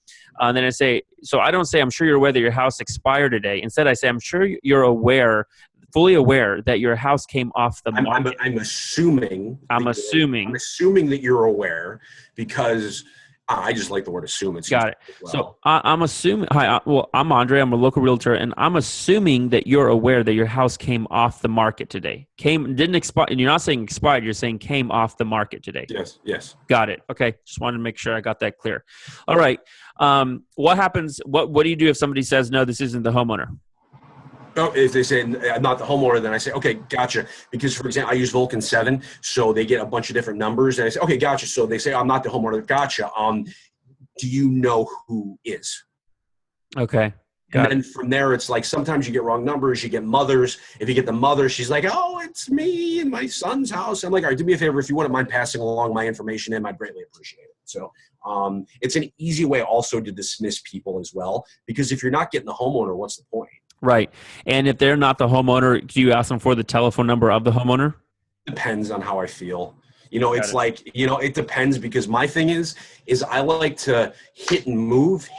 And then I say, so I don't say, I'm sure you're aware that your house expired today. Instead, I say, I'm sure you're fully aware that your house came off the market. I'm assuming that you're aware, because I just like the word assume. Got it. Well. So I'm assuming. Hi, I'm Andrey. I'm a local realtor, and I'm assuming that you're aware that your house came off the market today. Didn't expire, and you're not saying expired. You're saying came off the market today. Yes. Got it. Okay. Just wanted to make sure I got that clear. All right. What happens? What do you do if somebody says no, this isn't the homeowner? Oh, if they say I'm not the homeowner, then I say, okay, gotcha. Because, for example, I use Vulcan 7, so they get a bunch of different numbers, and I say, okay, gotcha. So they say, I'm not the homeowner, gotcha. Do you know who is? Okay. And then from there, it's like sometimes you get wrong numbers, you get mothers. If you get the mother, she's like, oh, it's me in my son's house. I'm like, all right, do me a favor. If you wouldn't mind passing along my information in, I'd greatly appreciate it. So it's an easy way also to dismiss people as well, because if you're not getting the homeowner, what's the point? Right. And if they're not the homeowner, do you ask them for the telephone number of the homeowner? Depends on how I feel. It depends, because my thing is I like to hit and move.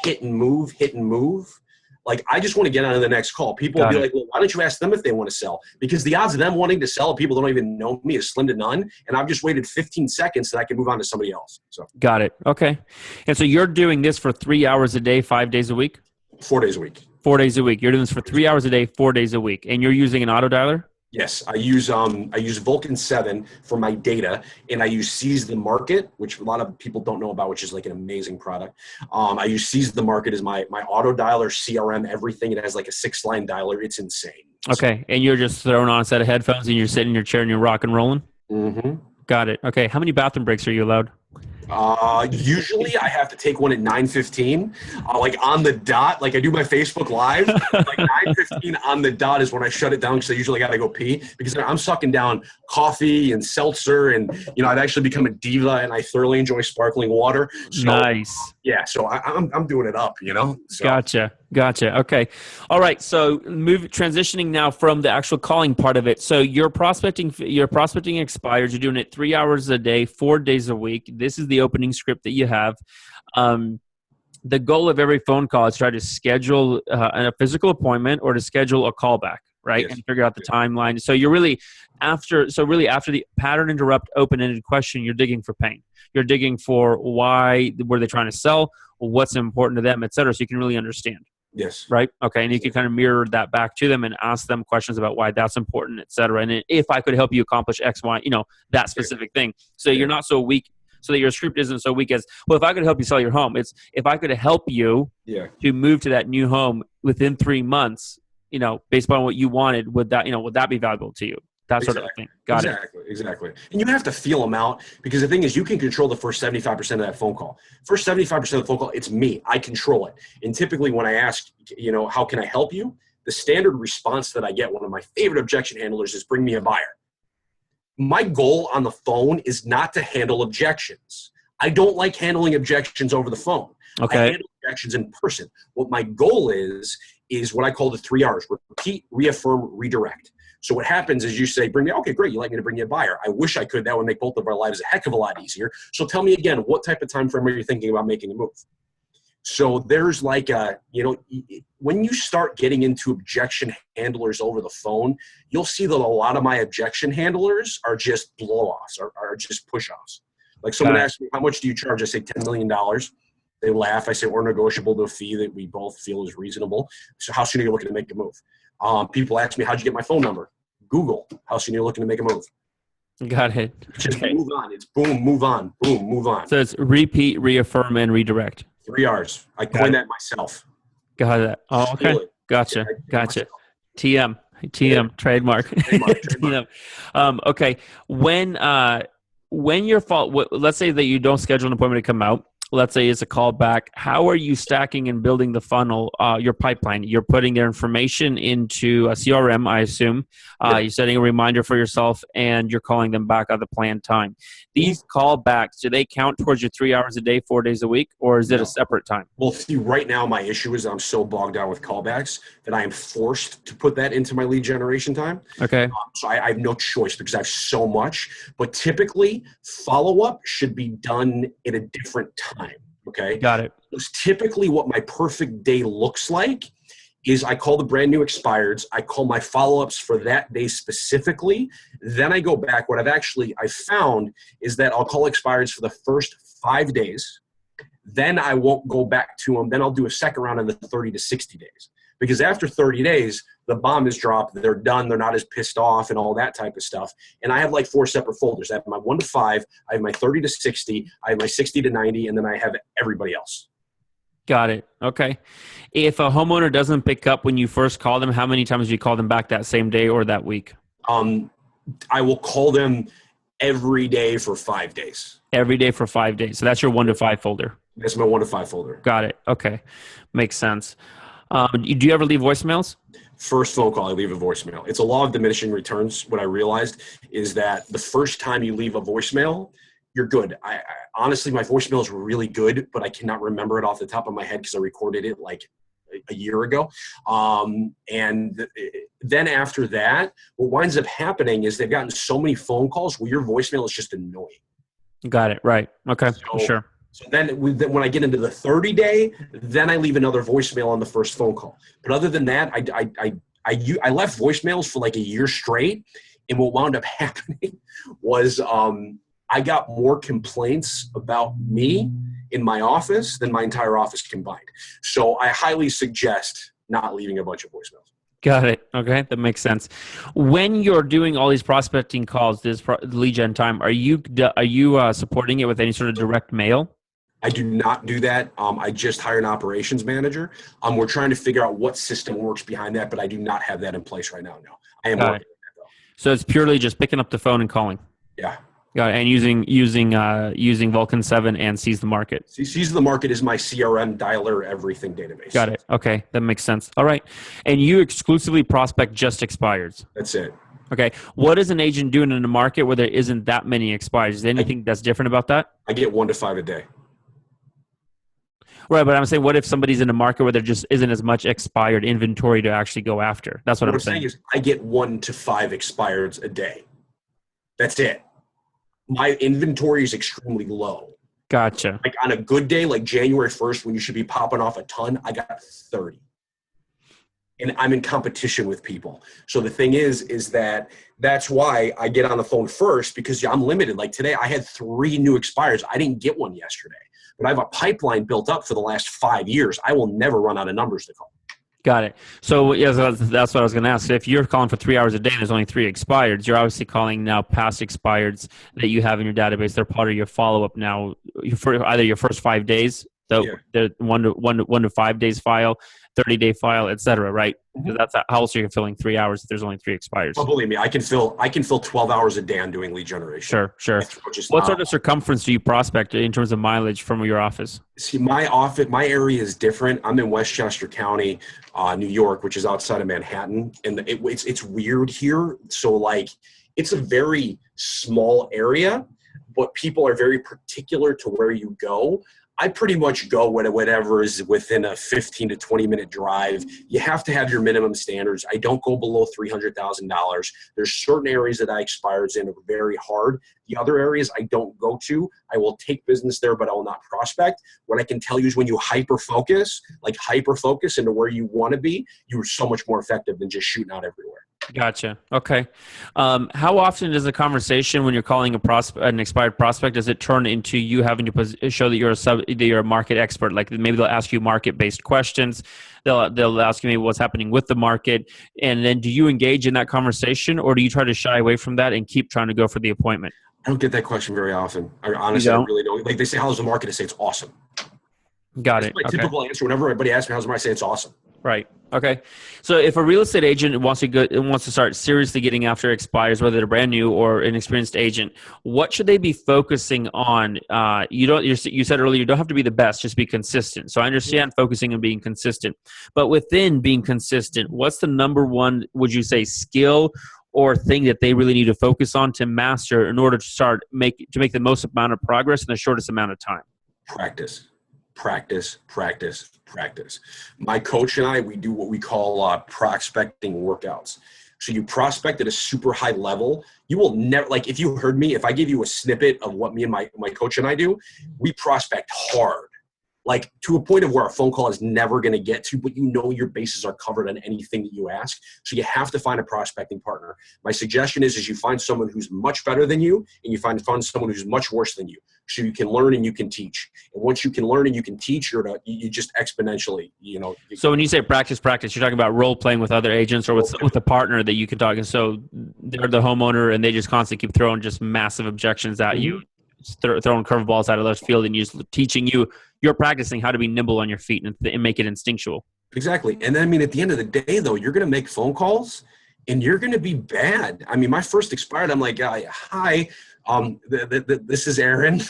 Like, I just want to get on to the next call. People will be like, well, why don't you ask them if they want to sell? Because the odds of them wanting to sell people that don't even know me is slim to none. And I've just waited 15 seconds so that I can move on to somebody else. So got it. Okay. And so you're doing this for 3 hours a day, 5 days a week? 4 days a week. 4 days a week. You're doing this for 3 hours a day, 4 days a week. And you're using an auto dialer? Yes, I use Vulcan 7 for my data, and I use Seize the Market, which a lot of people don't know about, which is like an amazing product. I use Seize the Market as my auto dialer, CRM, everything. It has like a 6-line dialer. It's insane. Okay, and you're just throwing on a set of headphones and you're sitting in your chair and you're rock and rolling? Mm-hmm. Got it. Okay, how many bathroom breaks are you allowed? Usually I have to take one at 9:15, like on the dot. Like I do my Facebook Live, like 9:15 on the dot is when I shut it down, because I usually got to go pee, because I'm sucking down coffee and seltzer, and I've actually become a diva, and I thoroughly enjoy sparkling water. So, nice. Yeah, so I'm doing it up, So. Gotcha. Okay. All right. So transitioning now from the actual calling part of it. So you're prospecting expires. You're doing it 3 hours a day, 4 days a week. This is the opening script that you have. the goal of every phone call is try to schedule a physical appointment or to schedule a callback, right? Yes. And figure out the timeline. So you're really after the pattern interrupt open-ended question, you're digging for pain. You're digging for why were they trying to sell, what's important to them, et cetera. So you can really understand. Yes. Right. Okay. And you can kind of mirror that back to them and ask them questions about why that's important, et cetera. And if I could help you accomplish X, Y, that specific thing. So you're not so weak, so that your script isn't so weak as, well, if I could help you sell your home, it's if I could help you to move to that new home within 3 months, based upon what you wanted, would that be valuable to you? That sort of thing. Got it. Exactly. And you have to feel them out, because the thing is, you can control the first 75% of that phone call. First 75% of the phone call, it's me. I control it. And typically when I ask, how can I help you? The standard response that I get, one of my favorite objection handlers, is bring me a buyer. My goal on the phone is not to handle objections. I don't like handling objections over the phone. Okay. I handle objections in person. What my goal is what I call the 3 R's: repeat, reaffirm, redirect. So what happens is you say, okay, great, you'd like me to bring you a buyer. I wish I could. That would make both of our lives a heck of a lot easier. So tell me again, what type of time frame are you thinking about making a move? So there's when you start getting into objection handlers over the phone, you'll see that a lot of my objection handlers are just blow-offs, are just push-offs. Like someone asks me, how much do you charge? I say $10 million. They laugh. I say, we're negotiable to a fee that we both feel is reasonable. So how soon are you looking to make a move? People ask me, how'd you get my phone number? Google. How soon are you looking to make a move? Got it. Just move on. It's boom, move on, boom, move on. So it's repeat, reaffirm, and redirect. 3 R's. I coined that myself. Got it. Oh, okay. Gotcha. TM, trademark. TM. Okay. When your fault, let's say that you don't schedule an appointment to come out. Let's say it's a call back. How are you stacking and building the funnel, your pipeline? You're putting their information into a CRM, I assume. You're setting a reminder for yourself, and you're calling them back at the planned time. These callbacks, do they count towards your 3 hours a day, 4 days a week, or is it a separate time? Well, see, right now my issue is I'm so bogged down with callbacks that I am forced to put that into my lead generation time. Okay. So I have no choice because I have so much. But typically, follow-up should be done at a different time. Okay. Got it. Because typically what my perfect day looks like is I call the brand new expireds. I call my follow-ups for that day specifically. Then I go back. What I've found is that I'll call expireds for the first 5 days. Then I won't go back to them. Then I'll do a second round in the 30 to 60 days. Because after 30 days, the bomb is dropped. They're done. They're not as pissed off and all that type of stuff. And I have like 4 separate folders. I have my 1 to 5. I have my 30 to 60. I have my 60 to 90. And then I have everybody else. Got it. Okay. If a homeowner doesn't pick up when you first call them, how many times do you call them back that same day or that week? I will call them every day for 5 days. Every day for 5 days. So that's your 1 to 5 folder. That's my 1 to 5 folder. Got it. Okay. Makes sense. Do you ever leave voicemails? First phone call, I leave a voicemail. It's a law of diminishing returns. What I realized is that the first time you leave a voicemail, you're good. I honestly, my voicemail is really good, but I cannot remember it off the top of my head because I recorded it like a year ago. And then after that, what winds up happening is they've gotten so many phone calls where your voicemail is just annoying. Got it. Right. Okay. Sure. So then when I get into the 30-day, then I leave another voicemail on the first phone call. But other than that, I left voicemails for like a year straight. And what wound up happening was I got more complaints about me in my office than my entire office combined. So I highly suggest not leaving a bunch of voicemails. Got it. Okay. That makes sense. When you're doing all these prospecting calls, this lead gen time, are you supporting it with any sort of direct mail? I do not do that. I just hired an operations manager. We're trying to figure out what system works behind that, but I do not have that in place right now. No, I am working on that though. So it's purely just picking up the phone and calling. Yeah. Got it. And using Vulcan 7 and Seize the Market. Seize the Market is my CRM dialer everything database. Got it. Okay, that makes sense. All right. And you exclusively prospect just expireds. That's it. Okay. What is an agent doing in a market where there isn't that many expireds? Is there anything that's different about that? I get 1 to 5 a day. Right, but I'm saying, what if somebody's in a market where there just isn't as much expired inventory to actually go after? That's what I'm saying. Is I get 1 to 5 expireds a day. That's it. My inventory is extremely low. Gotcha. Like on a good day, like January 1st, when you should be popping off a ton, I got 30. And I'm in competition with people. So the thing is that's why I get on the phone first, because I'm limited. Like today, I had 3 new expires. I didn't get one yesterday, but I have a pipeline built up for the last 5 years. I will never run out of numbers to call. Got it. So yeah, that's what I was going to ask. If you're calling for 3 hours a day and there's only 3 expireds, you're obviously calling now past expireds that you have in your database. They're part of your follow-up now for either your first 5 days, the 1 to 5 days file, 30-day file, et cetera, right? Because that's how else you're filling 3 hours if there's only 3 expires. Well, believe me, I can fill 12 hours a day on doing lead generation. Sure. What sort of circumference do you prospect in terms of mileage from your office? See, my area is different. I'm in Westchester County, New York, which is outside of Manhattan, and it's weird here. So like, it's a very small area, but people are very particular to where you go. I pretty much go whatever is within a 15 to 20 minute drive. You have to have your minimum standards. I don't go below $300,000. There's certain areas that I expires in are very hard. The other areas I don't go to. I will take business there, but I will not prospect. What I can tell you is when you hyper focus into where you want to be, you're so much more effective than just shooting out everywhere. Gotcha. Okay. How often does a conversation when you're calling an expired prospect, does it turn into you having to show that you're a market expert? Like maybe they'll ask you market-based questions. They'll ask you maybe what's happening with the market. And then do you engage in that conversation, or do you try to shy away from that and keep trying to go for the appointment? I don't get that question very often. I really don't. Like they say, how's the market? I say it's awesome. Got That's it. my typical answer whenever everybody asks me how's the market, I say it's awesome. Right. Okay. So if a real estate agent wants to start seriously getting after expires, whether they're brand new or an experienced agent, what should they be focusing on? You said earlier, you don't have to be the best, just be consistent. So I understand focusing on being consistent, but within being consistent, what's the number one, would you say, skill or thing that they really need to focus on to master in order to make the most amount of progress in the shortest amount of time? Practice. My coach and I, we do what we call prospecting workouts. So you prospect at a super high level. You will never, like if you heard me, if I gave you a snippet of what me and my coach and I do, we prospect hard. Like to a point of where a phone call is never going to get to, but you know your bases are covered on anything that you ask. So you have to find a prospecting partner. My suggestion is you find someone who's much better than you, and you find someone who's much worse than you. So you can learn and you can teach. And once you can learn and you can teach, you just exponentially, So when you say practice, you're talking about role playing with other agents or with a partner that you can talk. And so they're the homeowner and they just constantly keep throwing just massive objections at you, throwing curveballs out of left field, and teaching you're practicing how to be nimble on your feet and make it instinctual. Exactly. And then, at the end of the day, though, you're going to make phone calls and you're going to be bad. My first expired, I'm like, hi, this is Aaron.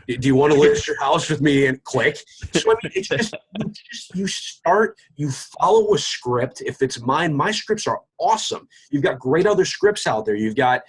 Do you want to list your house with me? And click. So, it's just you follow a script. If it's mine, my scripts are awesome. You've got great other scripts out there. You've got,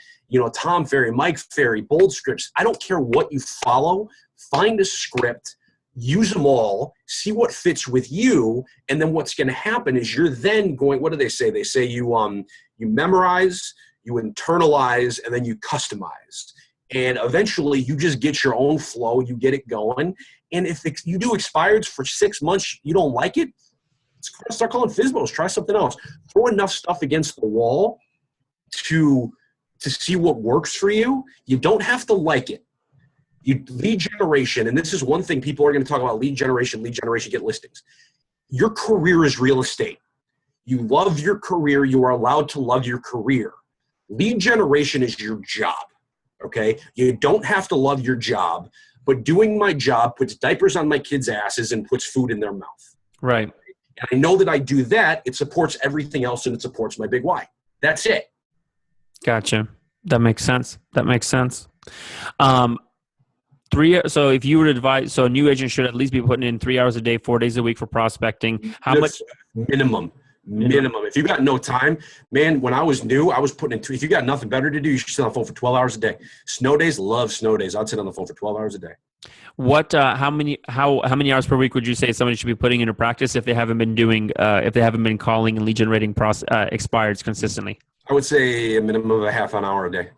Tom Ferry, Mike Ferry, bold scripts. I don't care what you follow. Find a script. Use them all, see what fits with you, and then what's going to happen is you're then going, what do they say? They say you memorize, you internalize, and then you customize. And eventually you just get your own flow, you get it going. And if you do expireds for 6 months, you don't like it, start calling FSBOs, try something else. Throw enough stuff against the wall to see what works for you. You don't have to like it. Lead generation, and this is one thing people are going to talk about, lead generation, get listings. Your career is real estate. You love your career. You are allowed to love your career. Lead generation is your job, okay? You don't have to love your job, but doing my job puts diapers on my kids' asses and puts food in their mouth. Right. And I know that I do that. It supports everything else, and it supports my big why. That's it. Gotcha. That makes sense. So if you would advise, so a new agent should at least be putting in 3 hours a day, 4 days a week for prospecting. How much? Minimum. If you got no time, man, when I was new, I was putting in if you got nothing better to do, you should sit on the phone for 12 hours a day. Snow days, love snow days. I'd sit on the phone for 12 hours a day. What, how many hours per week would you say somebody should be putting into practice if they haven't been calling and lead generating expireds consistently? I would say a minimum of a half an hour a day.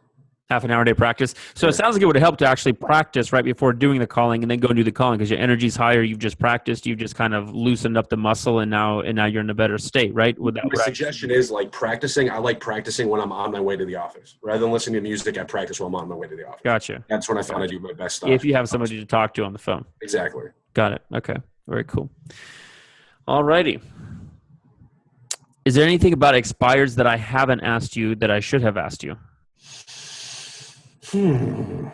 Half an hour a day practice. So it sounds like it would help to actually practice right before doing the calling and then go and do the calling because your energy's higher. You've just practiced. You've just kind of loosened up the muscle and now you're in a better state, right? My suggestion is like practicing. I like practicing when I'm on my way to the office. Rather than listening to music, I practice while I'm on my way to the office. Gotcha. That's when I find I do my best stuff. If you have somebody to talk to on the phone. Exactly. Got it. Okay. Very cool. All righty. Is there anything about expireds that I haven't asked you that I should have asked you? I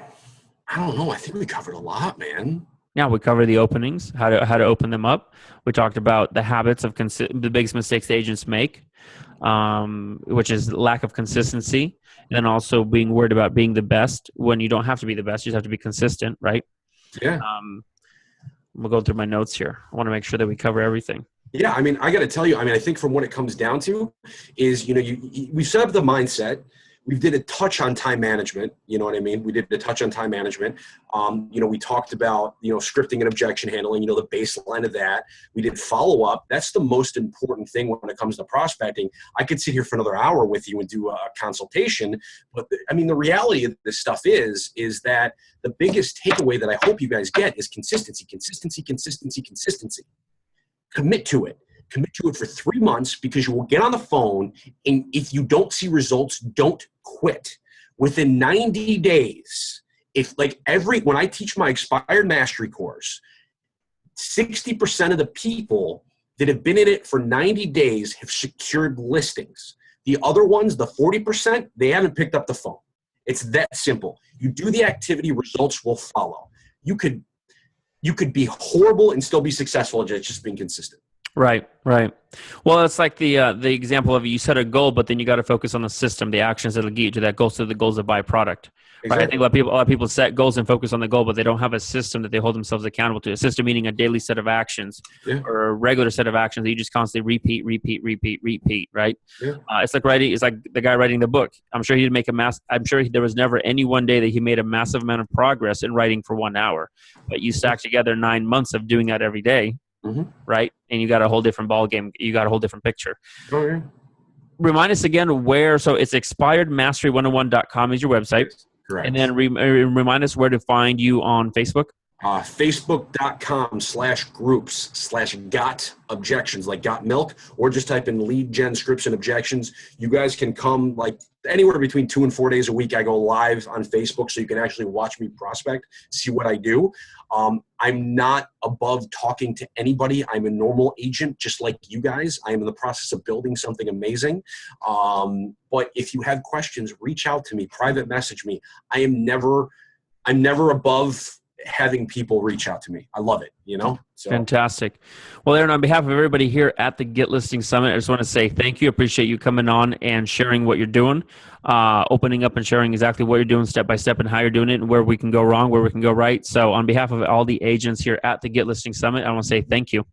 don't know. I think we covered a lot, man. Yeah, we covered the openings, how to open them up. We talked about the habits of the biggest mistakes the agents make, which is lack of consistency, and then also being worried about being the best when you don't have to be the best. You just have to be consistent, right? Yeah. We'll go through my notes here. I want to make sure that we cover everything. Yeah, I mean, I got to tell you, I think from what it comes down to is, we set up the mindset. We did a touch on time management. You know what I mean? We did a touch on time management. We talked about, scripting and objection handling, the baseline of that. We did follow up. That's the most important thing when it comes to prospecting. I could sit here for another hour with you and do a consultation. But the reality of this stuff is that the biggest takeaway that I hope you guys get is consistency, consistency, consistency, consistency. Commit to it. Commit to it for 3 months because you will get on the phone, and if you don't see results, don't quit. Within 90 days, when I teach my expired mastery course, 60% of the people that have been in it for 90 days have secured listings. The other ones, the 40%, they haven't picked up the phone. It's that simple. You do the activity, results will follow. You could be horrible and still be successful at just being consistent. Right. Well, it's like the example of you set a goal, but then you got to focus on the system, the actions that'll get you to that goal. So the goal's a byproduct. Exactly. Right? I think a lot of people set goals and focus on the goal, but they don't have a system that they hold themselves accountable to. A system meaning a daily set of actions or a regular set of actions that you just constantly repeat. Right? Yeah. It's like writing. It's like the guy writing the book. I'm sure he'd make I'm sure there was never any one day that he made a massive amount of progress in writing for 1 hour, but you stack together 9 months of doing that every day. Mm-hmm. Right? And you got a whole different ball game. You got a whole different picture. Oh, yeah. Remind us again so it's expiredmastery101.com is your website. Correct. And then remind us where to find you on Facebook. Facebook.com/groups/got objections, like got milk, or just type in lead gen scripts and objections. You guys can come anywhere between 2 and 4 days a week. I go live on Facebook so you can actually watch me prospect, see what I do. I'm not above talking to anybody. I'm a normal agent just like you guys. I am in the process of building something amazing. But if you have questions, reach out to me, private message me. I'm never above having people reach out to me. I love it, So. Fantastic. Well, Aaron, on behalf of everybody here at the Get Listing Summit, I just want to say thank you. Appreciate you coming on and sharing what you're doing, opening up and sharing exactly what you're doing step by step and how you're doing it and where we can go wrong, where we can go right. So on behalf of all the agents here at the Get Listing Summit, I want to say thank you.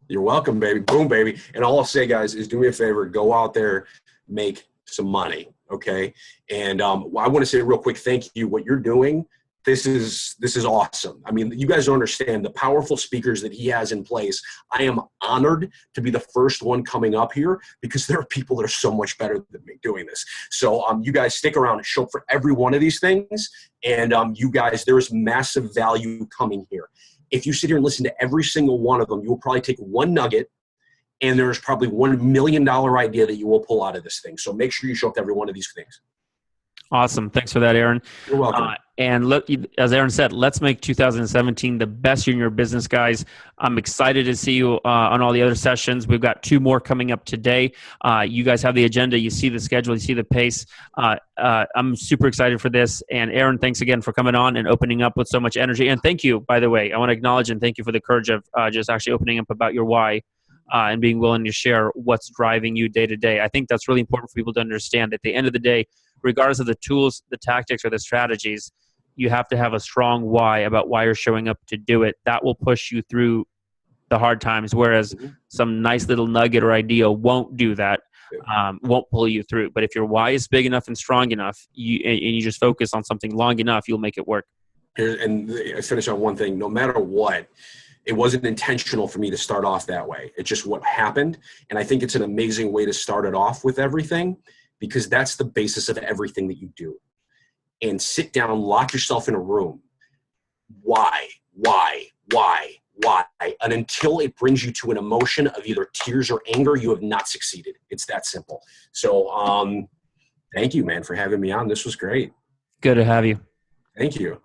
You're welcome, baby. Boom, baby. And all I'll say, guys, is do me a favor. Go out there, make some money, okay? And I want to say real quick, thank you. What you're doing, this is awesome. You guys don't understand the powerful speakers that he has in place. I am honored to be the first one coming up here because there are people that are so much better than me doing this. So you guys stick around and show up for every one of these things. And you guys, there is massive value coming here. If you sit here and listen to every single one of them, you will probably take one nugget, and there's probably $1 million idea that you will pull out of this thing. So make sure you show up to every one of these things. Awesome. Thanks for that, Aaron. You're welcome. And look, as Aaron said, let's make 2017 the best year in your business, guys. I'm excited to see you on all the other sessions. We've got 2 more coming up today. You guys have the agenda. You see the schedule. You see the pace. I'm super excited for this. And Aaron, thanks again for coming on and opening up with so much energy. And thank you, by the way. I want to acknowledge and thank you for the courage of just actually opening up about your why. And being willing to share what's driving you day to day. I think that's really important for people to understand. At the end of the day, regardless of the tools, the tactics, or the strategies, you have to have a strong why about why you're showing up to do it. That will push you through the hard times, whereas some nice little nugget or idea won't do that, won't pull you through. But if your why is big enough and strong enough, and you just focus on something long enough, you'll make it work. And I finish on one thing. No matter what, it wasn't intentional for me to start off that way. It's just what happened. And I think it's an amazing way to start it off with everything, because that's the basis of everything that you do. and sit down, lock yourself in a room. Why? And until it brings you to an emotion of either tears or anger, you have not succeeded. It's that simple. So thank you, man, for having me on. This was great. Good to have you. Thank you.